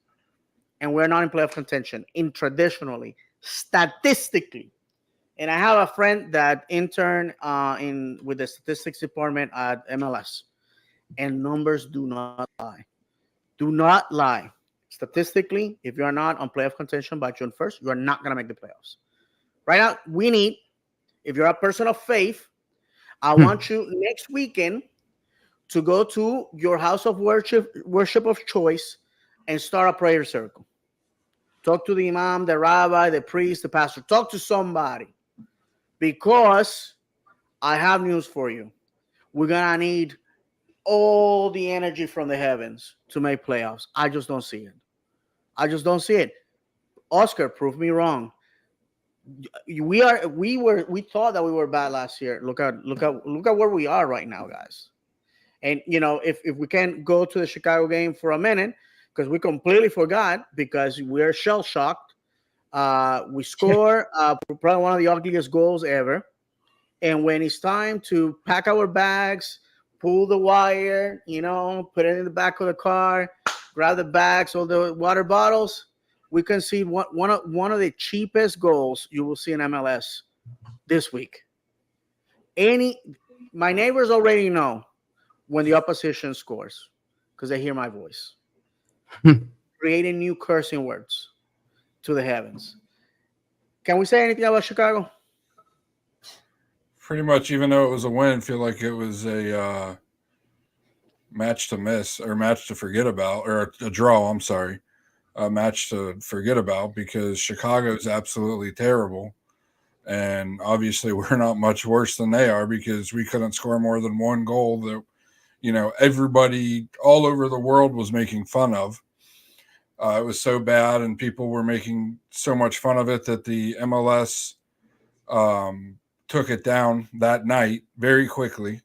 And we're not in playoff contention traditionally, statistically. And I have a friend that interned with the statistics department at MLS, and numbers do not lie. Do not lie. Statistically, if you are not on playoff contention by June 1st, you are not going to make the playoffs. Right now, we need, if you're a person of faith, I want you next weekend to go to your house of worship of choice and start a prayer circle. Talk to the imam, the rabbi, the priest, the pastor. Talk to somebody, because I have news for you. We're going to need all the energy from the heavens to make playoffs. I just don't see it. Oscar, prove me wrong. We thought that we were bad last year. Look at where we are right now, guys. And if we can go to the Chicago game for a minute, because we completely forgot, because we're shell shocked. We score probably one of the ugliest goals ever. And when it's time to pack our bags, pull the wire, put it in the back of the car, grab the bags or the water bottles. We can see one of the cheapest goals you will see in MLS this week. Any My neighbors already know when the opposition scores because they hear my voice, creating new cursing words to the heavens. Can we say anything about Chicago? Pretty much, even though it was a win, feel like it was a match to miss or match to forget about, or a draw. I'm sorry, a match to forget about because Chicago's absolutely terrible, and obviously we're not much worse than they are because we couldn't score more than one goal that everybody all over the world was making fun of. It was so bad, and people were making so much fun of it that the MLS took it down that night very quickly.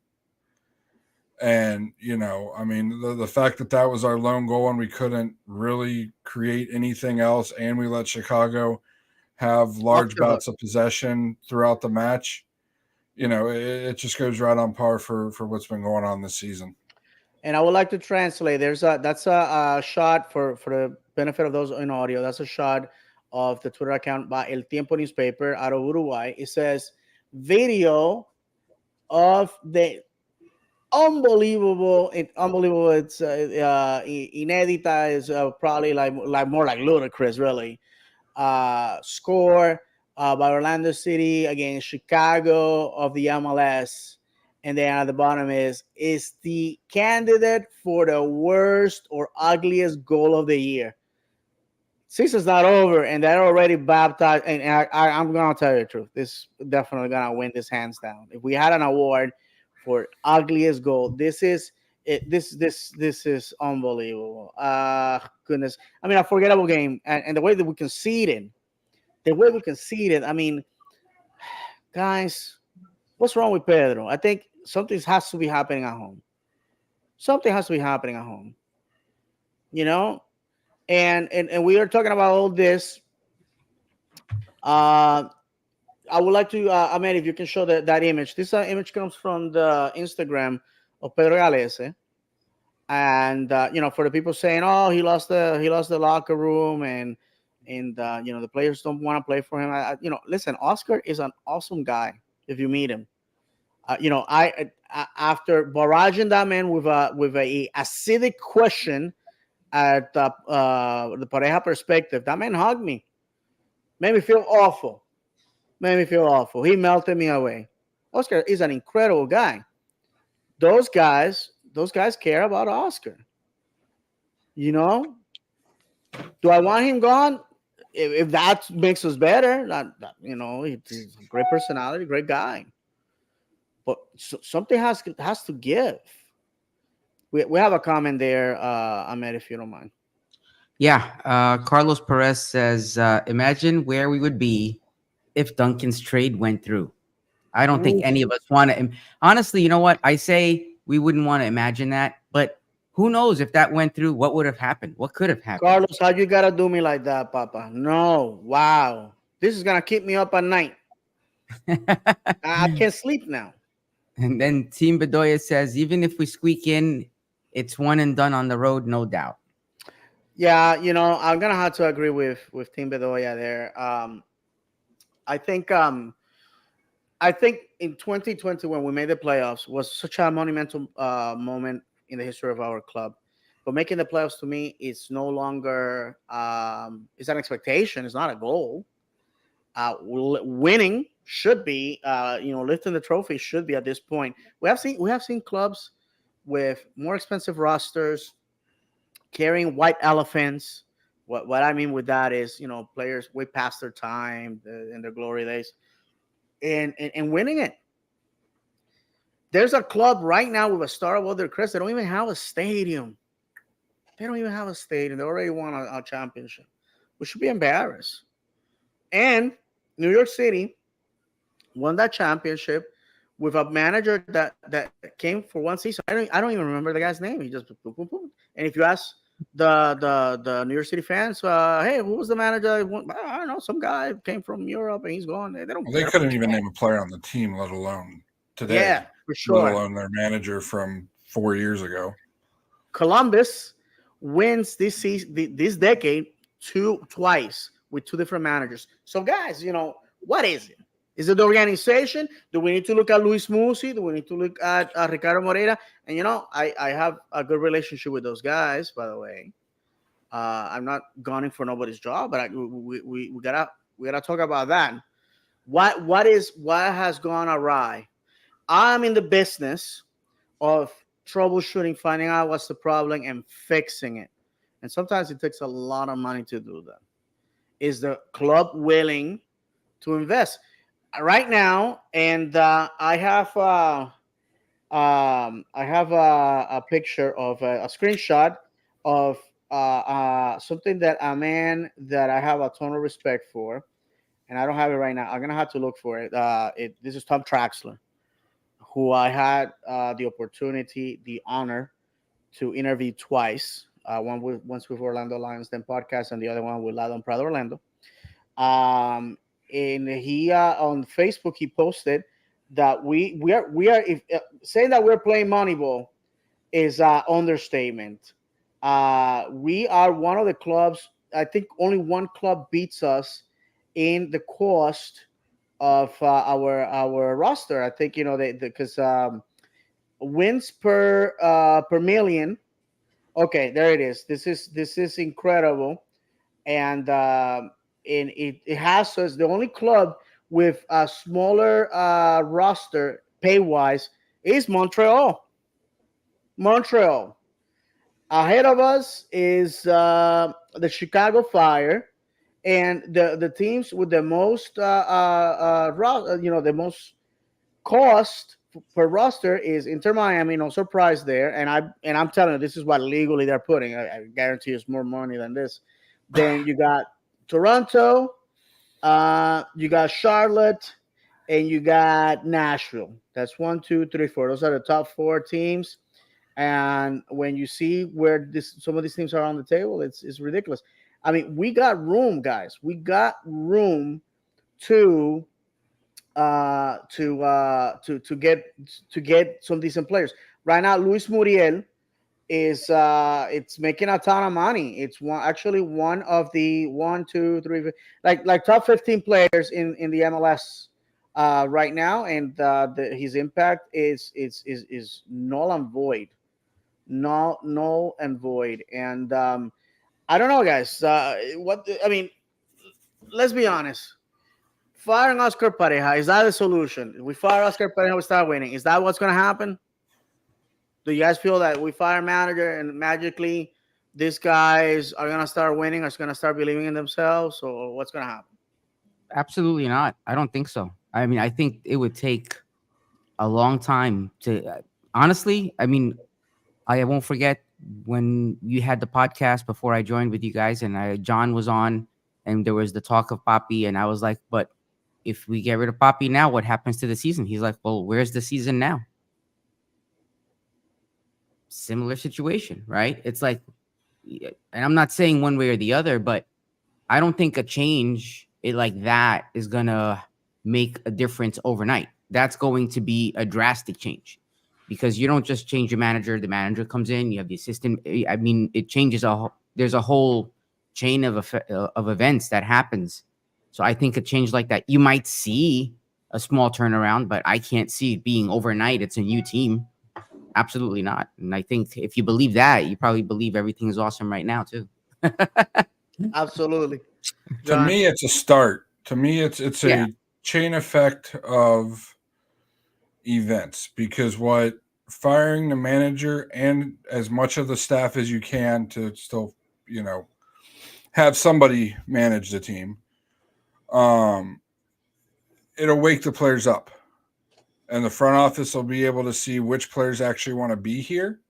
And, I mean, the fact that that was our lone goal and we couldn't really create anything else, and we let Chicago have large bouts of possession throughout the match, it just goes right on par for what's been going on this season. And I would like to translate. That's a shot for the benefit of those in audio. That's a shot of the Twitter account by El Tiempo newspaper out of Uruguay. It says video of the unbelievable. It's inedita is probably like more like ludicrous, really. Score by Orlando City against Chicago of the MLS. And then at the bottom is the candidate for the worst or ugliest goal of the year. Season's not over, and they're already baptized. And I'm gonna tell you the truth. This definitely gonna win this hands down. If we had an award for ugliest goal, this is it. This is unbelievable. Goodness. I mean, a forgettable game, and the way that we conceded, I mean, guys, what's wrong with Pedro? I think something has to be happening at home. Something has to be happening at home. And we are talking about all this. I would like to, Ahmed, if you can show that image. This image comes from the Instagram of Pedro Galese. And for the people saying, "Oh, he lost the locker room," and the players don't want to play for him. Listen, Oscar is an awesome guy if you meet him. After barraging that man with a acidic question at the pareja perspective, that man hugged me, made me feel awful, He melted me away. Oscar is an incredible guy. Those guys care about Oscar. Do I want him gone? If that makes us better, he's a great personality, great guy. But something has to give. We have a comment there, Ahmed, if you don't mind. Yeah, Carlos Perez says, imagine where we would be if Duncan's trade went through. I don't think any of us want to. Honestly, you know what? I say we wouldn't want to imagine that, but who knows if that went through, what would have happened? What could have happened? Carlos, how you got to do me like that, Papa? No, wow. This is going to keep me up at night. I can't sleep now. And then Team Bedoya says, even if we squeak in, it's one and done on the road, no doubt. Yeah, I'm gonna have to agree with Team Bedoya there. I think in 2020 when we made the playoffs was such a monumental moment in the history of our club. But making the playoffs to me is no longer it's an expectation. It's not a goal. Winning should be, lifting the trophy should be at this point. We have seen clubs with more expensive rosters carrying white elephants. What I mean with that is, players way past their time in their glory days, and winning it. There's a club right now with a star above their crest. They don't even have a stadium. They already won a championship. We should be embarrassed. And New York City won that championship with a manager that came for one season. I don't even remember the guy's name. He just boom, boom, boom. And if you ask the New York City fans, hey, who was the manager? I don't know. Some guy came from Europe and he's gone. They don't. Well, they couldn't even name a player on the team, let alone today. Yeah, for sure. Let alone their manager from 4 years ago. Columbus wins this season, this decade, twice with two different managers. So, guys, what is it? Is it the organization? Do we need to look at Luis Musi? Do we need to look at Ricardo Moreira? And I have a good relationship with those guys, by the way. I'm not gunning for nobody's job, but we gotta talk about that. What has gone awry? I'm in the business of troubleshooting, finding out what's the problem, and fixing it. And sometimes it takes a lot of money to do that. Is the club willing to invest right now? And I have a picture of a screenshot of something that a man that I have a ton of respect for, and I don't have it right now. I'm gonna have to look for it. This is Tom Traxler, who I had the opportunity, the honor to interview twice. Once with Orlando Lions Den podcast, and the other one with Ladon Prado Orlando. And he on Facebook he posted that we are if saying that we're playing Moneyball is understatement. We are one of the clubs. I think only one club beats us in the cost of our roster. I think they because wins per million. Okay, there it is. This is incredible, and it has us the only club with a smaller roster pay wise is Montreal. Montreal. Ahead of us is the Chicago Fire, and the teams with the most the most cost per roster is Inter Miami. No surprise there, and I'm telling you, this is what legally they're putting. I guarantee it's more money than this. Then you got Toronto, you got Charlotte, and you got Nashville. That's 1, 2, 3, 4. Those are the top four teams. And when you see where some of these teams are on the table, it's ridiculous. I mean, we got room, guys. We got room to to get some decent players. Right now, Luis Muriel is it's making a ton of money. It's one of the 1, 2, 3 like top 15 players in the MLS right now, and his impact is null and void, null and void. And I don't know, guys. What I mean, let's be honest. Firing Oscar Pareja, is that the solution? If we fire Oscar Pareja, we start winning. Is that what's going to happen? Do you guys feel that we fire a manager and magically these guys are going to start winning, are going to start believing in themselves, or what's going to happen? Absolutely not. I don't think so. I mean, I think it would take a long time to honestly. I mean, I won't forget when you had the podcast before I joined with you guys, and John was on, and there was the talk of Papi, and I was like, but if we get rid of Papi now, what happens to the season? He's like, well, where's the season now? Similar situation, right? It's like, and I'm not saying one way or the other, but I don't think a change like that is gonna make a difference overnight. That's going to be a drastic change because you don't just change your manager. The manager comes in, you have the assistant. I mean, it changes there's a whole chain of events that happens. So I think a change like that, you might see a small turnaround, but I can't see it being overnight. It's a new team. Absolutely not. And I think if you believe that, you probably believe everything is awesome right now too. Absolutely. To John? me, it's a start. To me, it's Yeah. a chain effect of events because what firing the manager and as much of the staff as you can to still, have somebody manage the team. It'll wake the players up, and the front office will be able to see which players actually want to be here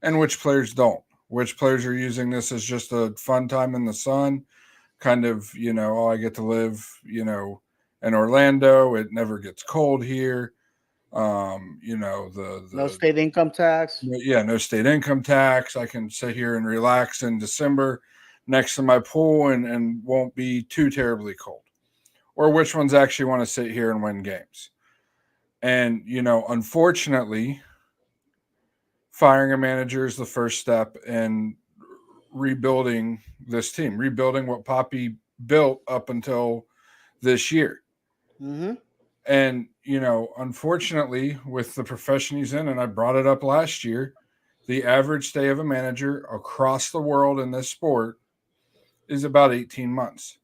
and which players don't. Which players are using this as just a fun time in the sun, kind of, oh, I get to live, in Orlando. It never gets cold here. The No state income tax. no state income tax. I can sit here and relax in December next to my pool and won't be too terribly cold. Or which ones actually want to sit here and win games. And, unfortunately, firing a manager is the first step, and rebuilding this team, rebuilding what Poppy built up until this year. Mm-hmm. And, unfortunately, with the profession he's in, and I brought it up last year, the average stay of a manager across the world in this sport is about 18 months.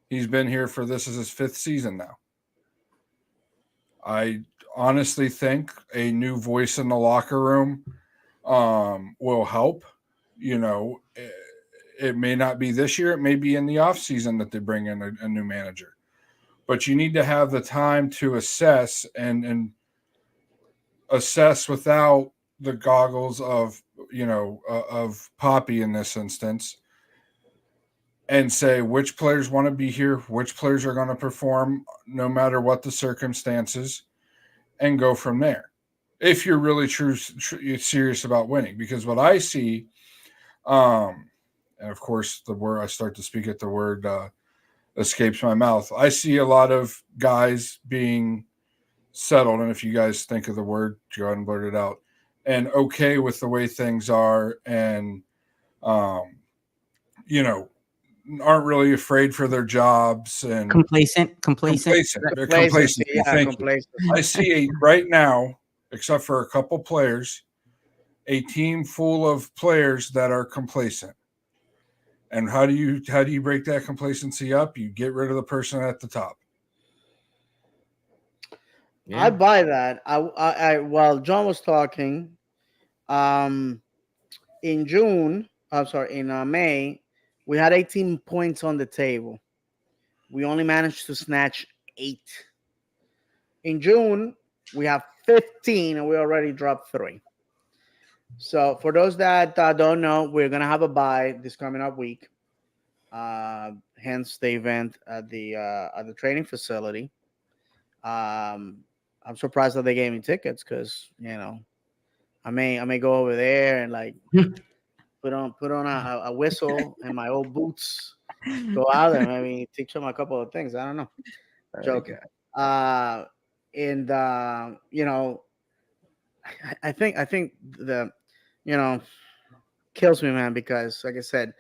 He's been here for this is his 5th season now. I honestly think a new voice in the locker room will help. It may not be this year. It may be in the off season that they bring in a new manager. But you need to have the time to assess and assess without the goggles of of Poppy in this instance, and say which players want to be here, which players are going to perform no matter what the circumstances, and go from there. If you're really serious about winning, because what I see, and of course the word I start to speak it, the word escapes my mouth. I see a lot of guys being settled, and if you guys think of the word, go ahead and blurt it out, and okay with the way things are, and you know, aren't really afraid for their jobs and complacent. complacent. Complacency, yeah, Thank you. complacency. I see right now, except for a couple players, a team full of players that are complacent. And how do you break that complacency up? You get rid of the person at the top. I buy that. While John was talking, um, in June, I'm sorry, in May, we had 18 points on the table. We only managed to snatch 8. In June, we have 15, and we already dropped 3. So for those that don't know, we're gonna have a bye this coming up week. Hence the event at the training facility. I'm surprised that they gave me tickets because I may go over there and like put on a whistle and my old boots, go out there, maybe teach them a couple of things. I don't know. Joking. Uh, and I think the you know kills me, man, because like I said,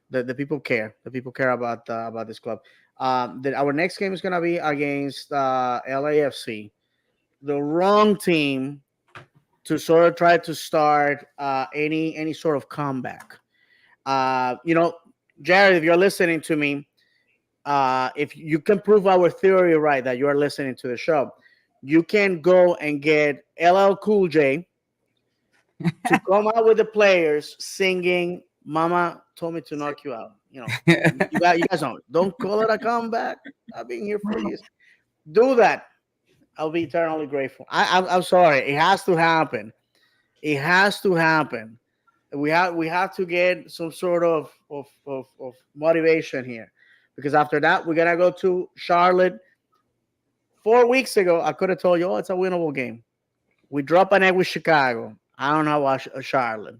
the people care. The people care about this club. Our next game is gonna be against LAFC, the wrong team to sort of try to start any sort of comeback. Jared, if you're listening to me, if you can prove our theory right that you are listening to the show, you can go and get LL Cool J to come out with the players singing "Mama told me to knock you out." You guys don't call it a comeback. I've been here for years. Do that. I'll be eternally grateful. I'm sorry. It has to happen. It has to happen. We have to get some sort of motivation here, because after that we're gonna go to Charlotte. 4 weeks ago, I could have told you, oh, it's a winnable game. We drop an egg with Chicago. I don't know about Charlotte.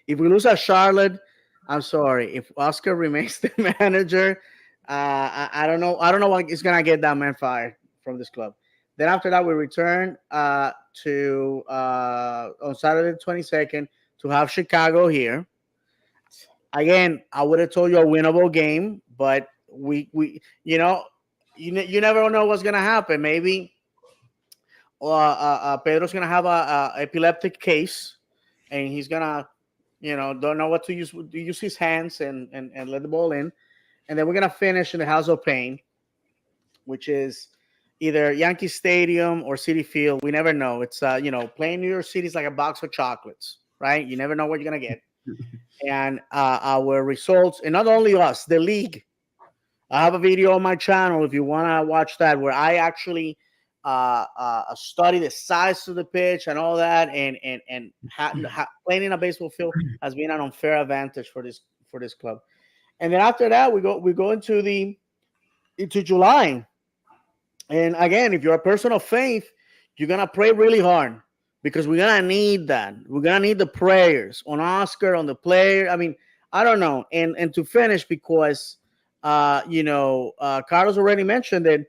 If we lose at Charlotte, I'm sorry. If Oscar remains the manager, I don't know. I don't know what is gonna get that man fired from this club. Then after that, we return to on Saturday the 22nd to have Chicago here. Again, I would have told you a winnable game, but you never know what's gonna happen. Maybe Pedro's gonna have a epileptic case, and he's gonna don't know what to use his hands and let the ball in, and then we're gonna finish in the House of Pain, which is either Yankee Stadium or Citi Field. We never know. It's playing New York City is like a box of chocolates, right? You never know what you're gonna get. And our results, and not only us, the league. I have a video on my channel if you want to watch that, where I actually study the size of the pitch and all that, and playing in a baseball field has been an unfair advantage for this club. And then after that, we go into July. And again, if you're a person of faith, you're gonna pray really hard, because we're gonna need that. We're gonna need the prayers on Oscar, on the player. I mean, I don't know. And to finish, because Carlos already mentioned that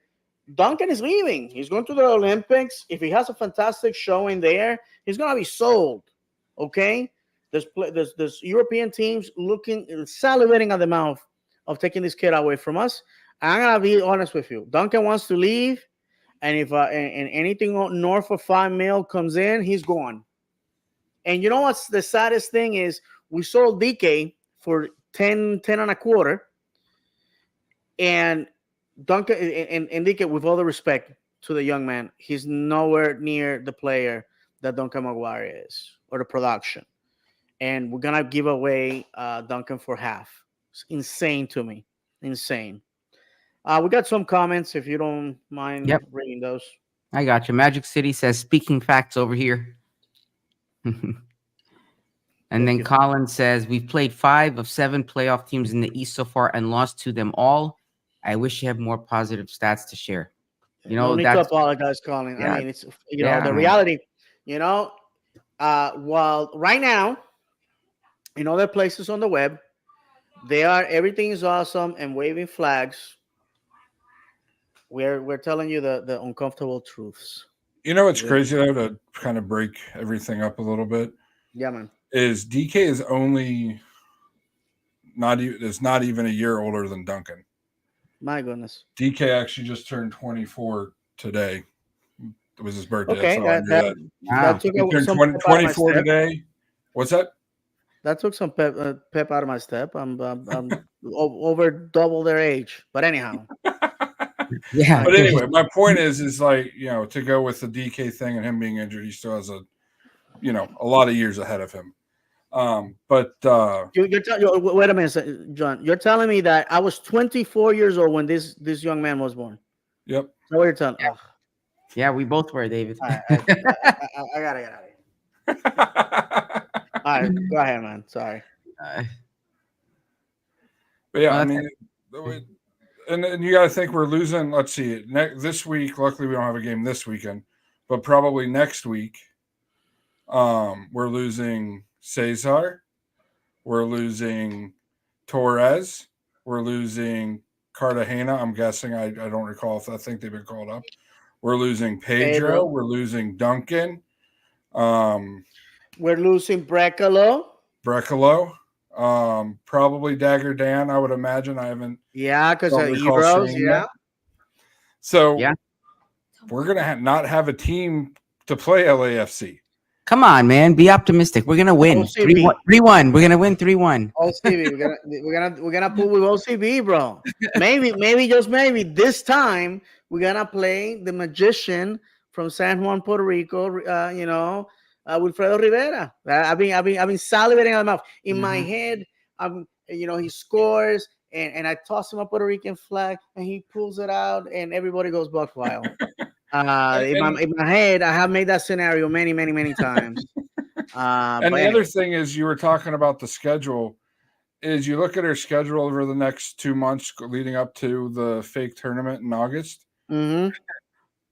Duncan is leaving. He's going to the Olympics. If he has a fantastic showing there, he's gonna be sold. Okay, There's European teams looking salivating at the mouth of taking this kid away from us. I'm gonna be honest with you. Duncan wants to leave, and if and anything north of 5 mil comes in, he's gone. And you know what's the saddest thing is we sold DK for 10 and a quarter, and Duncan and DK, with all the respect to the young man, he's nowhere near the player that Duncan Maguire is or the production. And we're gonna give away Duncan for half. It's insane to me. Insane. We got some comments if you don't mind Yep, reading those. I got you. Magic City says speaking facts over here. And Thank then you. Colin says we've played 5 of 7 playoff teams in the East so far and lost to them all. I wish you had more positive stats to share. You No know, need to that's apologize, Colin. I yeah, mean, it's yeah, the man. reality. You know, well, right now in other places on the web, they are everything is awesome and waving flags. We're telling you the uncomfortable truths. You know what's Yeah, crazy though, to kind of break everything up a little bit, yeah, man. is DK is only not even is not even a year older than Duncan. My goodness. DK actually just turned 24 today. It was his birthday. That's Okay, how I that knew that that. that Wow. took He turned some 20, pep out of my 24 step. today. What's that? That took some pep out of my step. I'm over double their age. But anyhow, Yeah, But continue. anyway, my point is like, to go with the DK thing and him being injured, he still has a lot of years ahead of him. But Wait a minute, John. You're telling me that I was 24 years old when this young man was born. yep. So what you're telling? Ugh. yeah, we both were, David. All right, I gotta get out of here. All right, go ahead, man. Sorry. Uh, But yeah, well, I that's mean, and you got to think we're losing. Let's see, this week. Luckily, we don't have a game this weekend, but probably next week, we're losing Cesar, we're losing Torres, we're losing Cartagena. I'm guessing. I don't recall if I think they've been called up. We're losing Pedro. Pedro. We're losing Duncan. Um, We're losing Brecalo. Brecalo. Probably Dagger Dan. I would imagine. I haven't Yeah, because don't of recall Euros. seeing Yeah. that. So yeah. we're gonna not have a team to play LAFC. Come on, man. Be optimistic. We're gonna win. OCB. 3-1. 3-1. We're gonna win 3-1. OCB. We're gonna pull with OCB, bro. Maybe just maybe this time we're gonna play the magician from San Juan, Puerto Rico. Wilfredo Rivera. I've been salivating out of my mouth. In my Mhm. head, he scores and I toss him a Puerto Rican flag and he pulls it out and everybody goes buck wild. And, and In my head, I have made that scenario many, many, many times. and But the anyway, other thing is, you were talking about the schedule. Is you look at our schedule over the next 2 months leading up to the fake tournament in August. mm-hmm.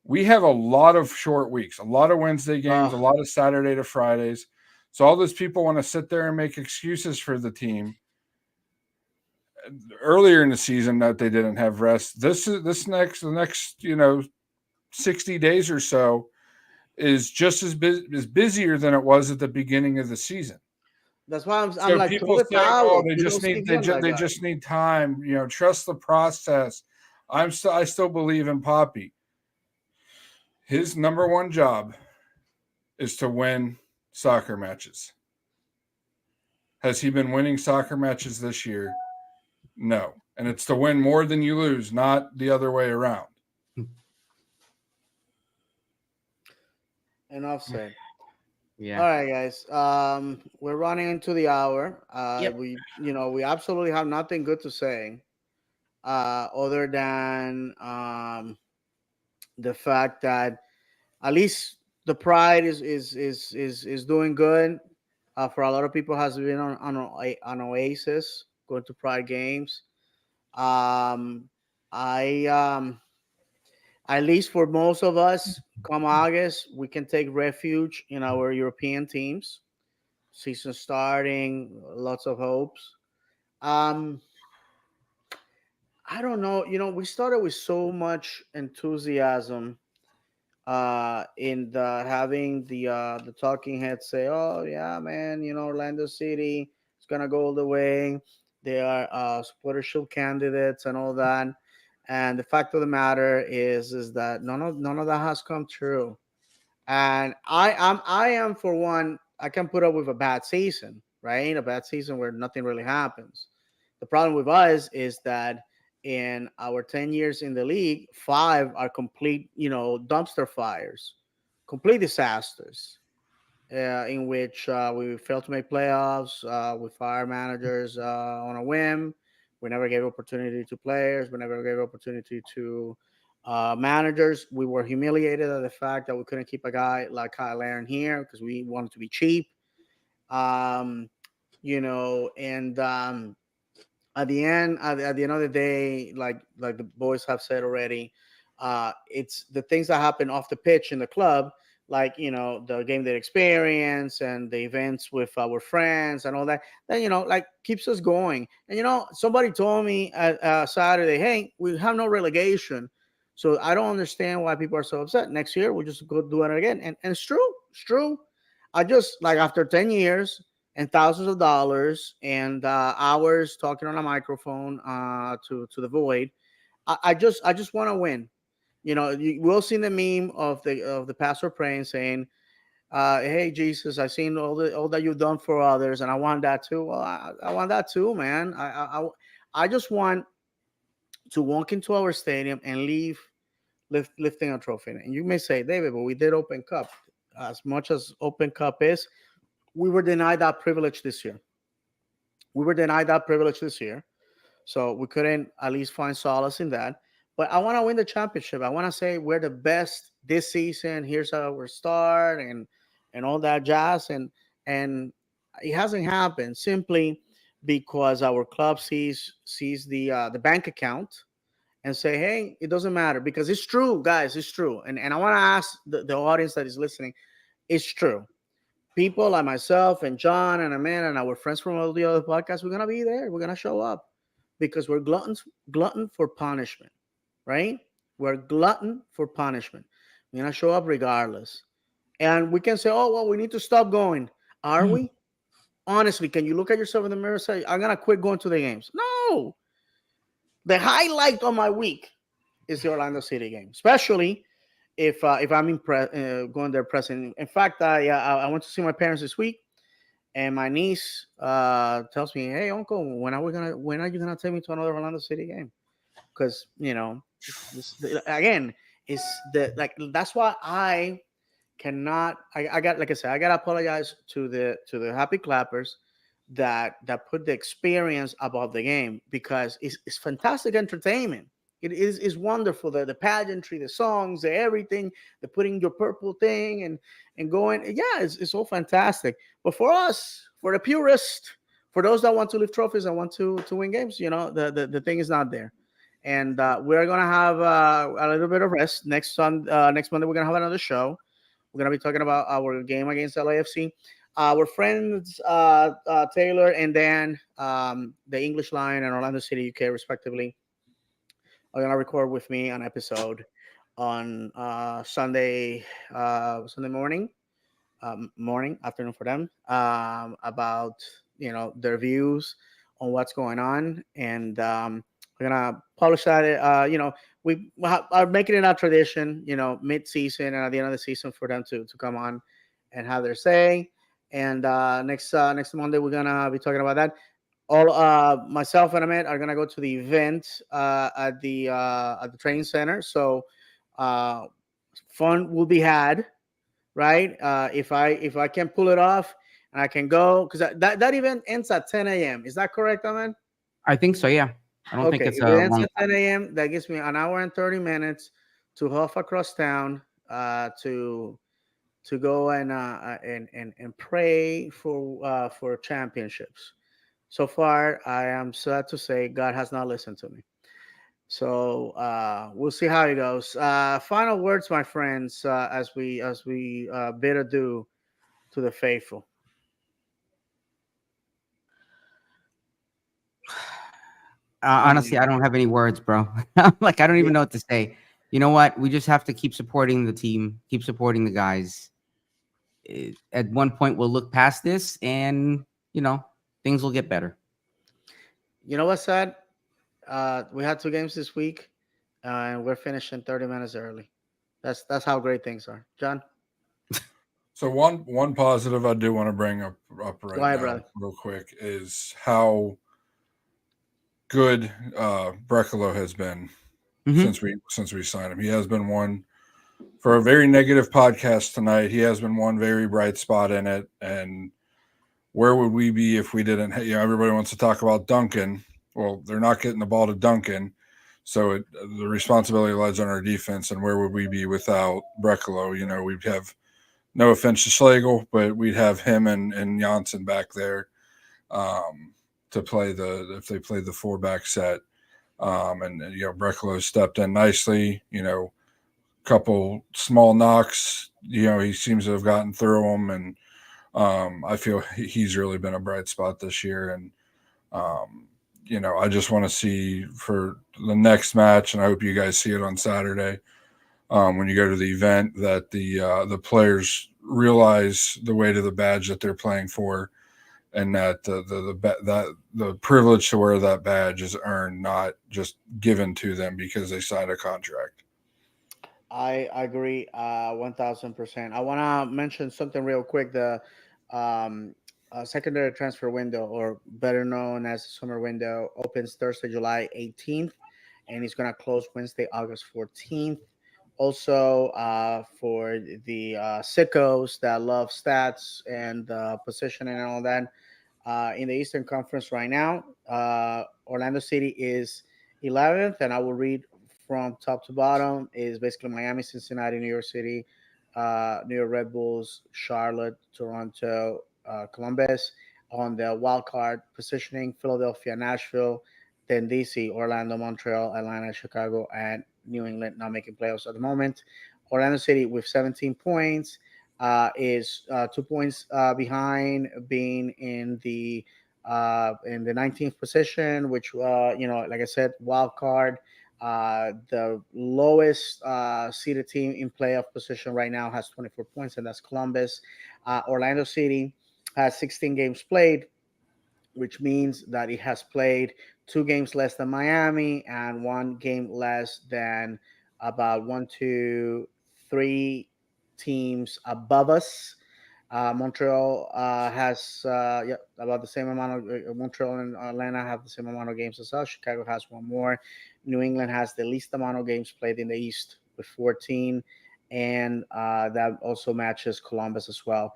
We have a lot of short weeks, a lot of Wednesday games, a lot of Saturday to Fridays. So all those people want to sit there and make excuses for the team earlier in the season that they didn't have rest. The next 60 days or so is just is busier than it was at the beginning of the season. That's why I'm So like, throw people the say, "Oh, towel. Put OCB on that they guy. just need time. Trust the process." I still believe in Poppy. His number one job is to win soccer matches. Has he been winning soccer matches this year? No. And it's to win more than you lose, not the other way around. Enough said. Yeah. All right, guys. We're running into the hour. Yep. We absolutely have nothing good to say, other than the fact that at least the Pride is doing good. For a lot of people, has been on Oasis going to Pride games. Um, I at least for most of us, come August, we can take refuge in our European teams. Season starting, lots of hopes. Um, I don't know. We started with so much enthusiasm in the having the talking heads say, "Oh yeah, man, Orlando City is gonna go all the way. They are supportership candidates and all that." And the fact of the matter is that none of that has come true. And I am for one, I can put up with a bad season, right? A bad season where nothing really happens. The problem with us is that in our 10 years in the league, five are complete, dumpster fires, complete disasters, in which we failed to make playoffs. We fired managers on a whim. We never gave opportunity to players. We never gave opportunity to managers. We were humiliated at the fact that we couldn't keep a guy like Kyle Aaron here because we wanted to be cheap. Um, and at the end of the day, like the boys have said already, it's the things that happen off the pitch in the club, like the game day experience and the events with our friends and all that, that like keeps us going. And somebody told me at Saturday, hey, we have no relegation, so I don't understand why people are so upset. Next year we'll just go do it again. And it's true. I just, like, after 10 years and thousands of dollars and hours talking on a microphone to the void. I just want to win. We'll see the meme of the pastor praying, saying, "Hey Jesus, I seen all that you've done for others, and I want that too." Well, I want that too, man. I just want to walk into our stadium and leave lifting a trophy. And you may say, David, but we did Open Cup. As much as Open Cup is, we were denied that privilege this year. We were denied that privilege this year. So we couldn't at least find solace in that. But I want to win the championship. I want to say we're the best this season. Here's our start and all that jazz. And it hasn't happened simply because our club sees the bank account and say, hey, it doesn't matter, because it's true, guys. It's true. And I want to ask the audience that is listening. It's true. People like myself and John and Amanda and our friends from all the other podcasts, we're gonna be there. We're gonna show up because we're glutton for punishment, right? We're glutton for punishment. We're gonna show up regardless. And we can say, oh well, we need to stop going. Are we? Honestly, can you look at yourself in the mirror and say, I'm gonna quit going to the games? No. The highlight of my week is the Orlando City game, especially if I'm going there present. In fact, I went to see my parents this week, and my niece tells me, "Hey, Uncle, when are you gonna take me to another Orlando City game?" Because again, is the like that's why I got, like I said, I gotta apologize to the happy clappers that put the experience above the game, because it's fantastic entertainment. It is wonderful, the pageantry, the songs, the everything, the putting your purple thing and going, yeah, it's all fantastic. But for us, for the purist, for those that want to lift trophies and want to win games, the thing is not there. And we're gonna have a little bit of rest next Monday. We're gonna have another show. We're gonna be talking about our game against LAFC. Our friends Taylor and Dan, the English Line and Orlando City, UK, respectively, are gonna record with me an episode on Sunday morning, afternoon for them, about their views on what's going on. And we're gonna publish that. We are making it a tradition, mid-season and at the end of the season, for them to come on and have their say. And next Monday we're gonna be talking about that. All myself and Ahmed are gonna go to the event at the training center. So uh, fun will be had, right? If I can pull it off and I can go, because that event ends at 10 a.m. Is that correct, Aman? I think so. Yeah. I don't think Okay, it's if it a ends long at 10 a.m., that gives me an hour and 30 minutes to huff across town to go and pray for championships. So far, I am sad to say God has not listened to me. So we'll see how it goes. Final words, my friends, as we bid adieu to the faithful. I honestly, I mean, don't have any words, bro. I'm like, I don't yeah, even know what to say. you know what? We just have to keep supporting the team, keep supporting the guys. At one point, we'll look past this, and you know, things will get better. You know what's sad? We had two games this week, and we're finishing 30 minutes early. That's how great things are. John, So one positive I do want to bring up go right ahead, now, brother. real quick, is how good Brecalo has been Hmm. since we signed him. He has been one for a very negative podcast tonight. He has been one very bright spot in it. And where would we be if we didn't? You know, everybody wants to talk about Duncan. Well, they're not getting the ball to Duncan, so the responsibility lies on our defense. And where would we be without Brecalo? You know, we'd have no offense to Schlegel, but we'd have him and Janssen back there um, to play if they played the four back set. And you know, Brecalo stepped in nicely. You know, couple small knocks. You know, he seems to have gotten through them, and I feel he's really been a bright spot this year. And um, you know, I just want to see for the next match, and I hope you guys see it on Saturday when you go to the event, that the players realize the weight of the badge that they're playing for, and that the privilege to wear that badge is earned, not just given to them because they signed a contract. I agree 1000%. I want to mention something real quick. The um, secondary transfer window, or better known as the summer window, opens Thursday, July 18th, and it's going to close Wednesday, August 14th. Also, for the sickos that love stats and positioning and all that, in the Eastern Conference right now. Orlando City is 11th, and I will read from top to bottom. Is basically Miami, Cincinnati, New York City, New York Red Bulls, Charlotte, Toronto, Columbus. On the wild card positioning, Philadelphia, Nashville, then DC, Orlando, Montreal, Atlanta, Chicago, and New England not making playoffs at the moment. Orlando City with 17 points is 2 points behind, being in the 19th position, which like I said, wild card. The lowest seeded team in playoff position right now has 24 points, and that's Columbus. Orlando City has 16 games played, which means that it has played 2 games less than Miami and 1 game less than about 1, 2, 3 teams above us. Montreal has about the same amount of Montreal and Atlanta have the same amount of games as us. Chicago has one more. New England has the least amount of games played in the East with 14, and that also matches Columbus as well.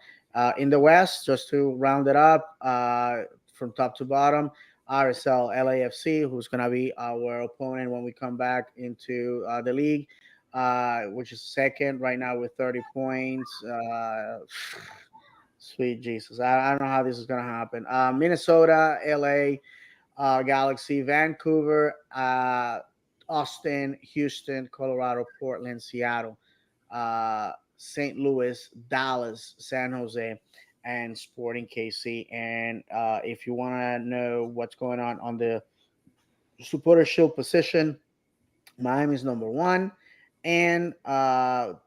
In the West, just to round it up, from top to bottom, RSL LAFC, who's going to be our opponent when we come back into the league, which is second right now with 30 points. Sweet Jesus. I don't know how this is going to happen. Minnesota, LA, Galaxy, Vancouver, Austin, Houston, Colorado, Portland, Seattle, St. Louis, Dallas, San Jose, and Sporting KC. And if you want to know what's going on the supporter shield position, Miami's number one, and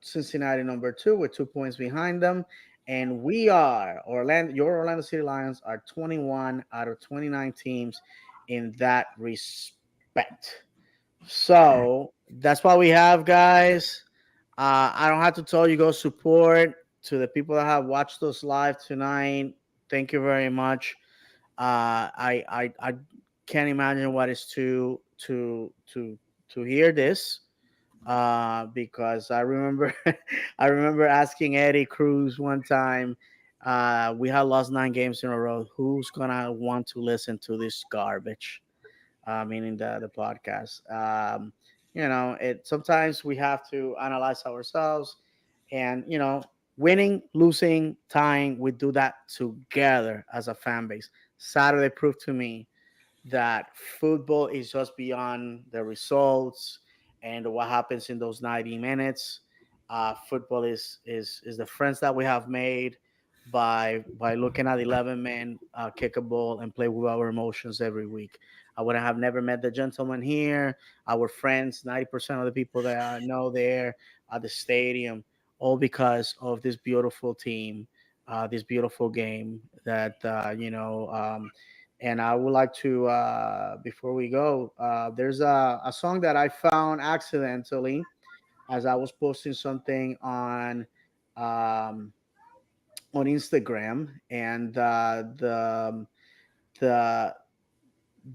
Cincinnati number two with 2 points behind them. And we are your Orlando City Lions are 21 out of 29 teams in that respect. So that's what we have, guys. I don't have to tell you, go support. To the people that have watched us live tonight, thank you very much. I can't imagine what is to hear this, because I remember I remember asking Eddie Cruz one time. We had lost 9 games in a row. Who's gonna want to listen to this garbage? Meaning the podcast. It sometimes we have to analyze ourselves, and winning, losing, tying, we do that together as a fan base. Saturday proved to me that football is just beyond the results and what happens in those 90 minutes. Football is the friends that we have made by looking at 11 men kick a ball and play with our emotions every week. I would have never met the gentleman here, our friends, 90% of the people that I know there at the stadium, all because of this beautiful team, this beautiful game that, and I would like to, before we go, there's a song that I found accidentally as I was posting something um, on Instagram, and the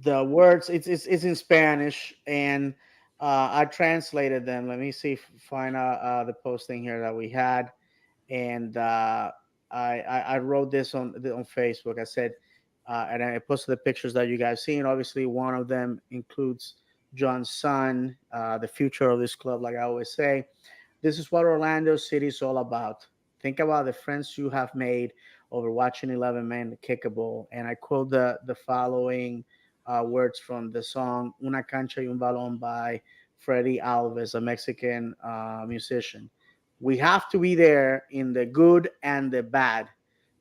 the words it's in Spanish, and I translated them. Let me see if find the posting here that we had, and I wrote this on Facebook. I said, and I posted the pictures that you guys seen. Obviously, one of them includes John's son, the future of this club, like I always say. This is what Orlando City is all about. Think about the friends you have made over watching 11 men kick a ball. And I quote the following words from the song Una cancha y un balón by Freddie Alves, a Mexican musician. We have to be there in the good and the bad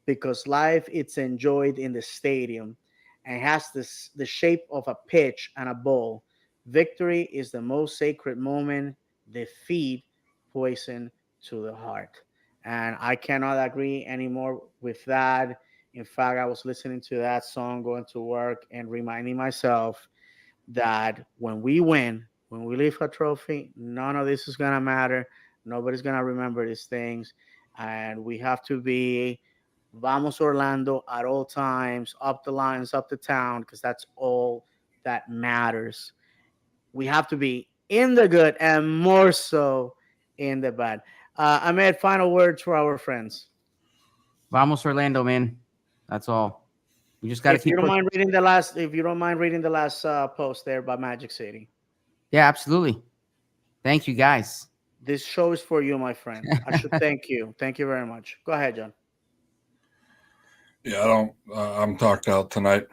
because life it's enjoyed in the stadium and has the shape of a pitch and a ball. Victory is the most sacred moment. Defeat poison to the heart. And I cannot agree anymore with that. In fact, I was listening to that song going to work and reminding myself that when we win, when we lift a trophy, none of this is going to matter. Nobody's going to remember these things. And we have to be Vamos Orlando at all times, up the lines, up the town, because that's all that matters. We have to be in the good and more so in the bad. I made final words for our friends. Vamos Orlando, man. That's all. We just got to If you keep don't pushing. mind reading the last, if you don't mind reading the last post there by Magic City, Yeah, absolutely. Thank you, guys. this show is for you, my friend. I should thank you. Thank you very much. Go ahead, John. Yeah, I don't. I'm talked out tonight.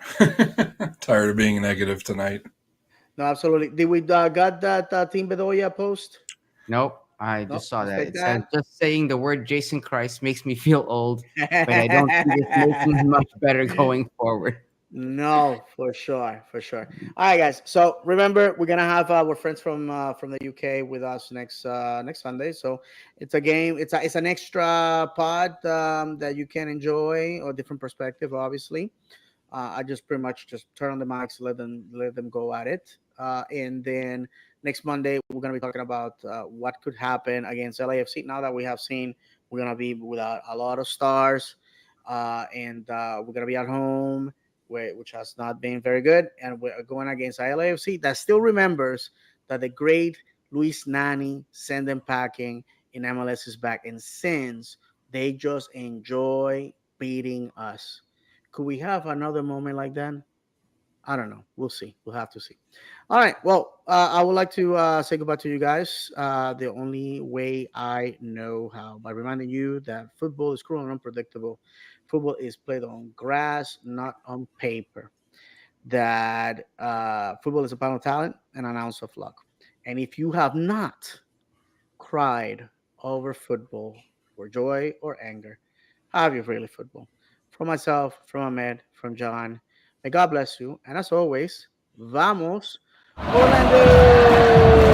Tired of being negative tonight. No, absolutely. Did we got that Team Bedoya post? Nope. I No, just saw let's that. take It says that. just saying the word Jason Christ makes me feel old, but I don't see this making much better going forward. No, for sure, for sure. All right, guys. So remember, we're gonna have our friends from the UK with us next Sunday. So it's a game. It's an extra pod that you can enjoy or different perspective, obviously. I just pretty much just turn on the mics, let them go at it, and then next Monday we're gonna be talking about what could happen against LAFC. Now that we have seen we're gonna be without a lot of stars, and we're gonna be at home, which has not been very good, and we're going against LAFC that still remembers that the great Luis Nani sent them packing in MLS is back, and since they just enjoy beating us. Could we have another moment like that? I don't know. We'll see. We'll have to see. All right. Well, I would like to say goodbye to you guys. The only way I know how by reminding you that football is cruel and unpredictable. Football is played on grass, not on paper. That football is a battle of talent and an ounce of luck. And if you have not cried over football for joy or anger, have you really football? From myself, from Ahmed, from John, may God bless you. And as always, vamos, Orlando!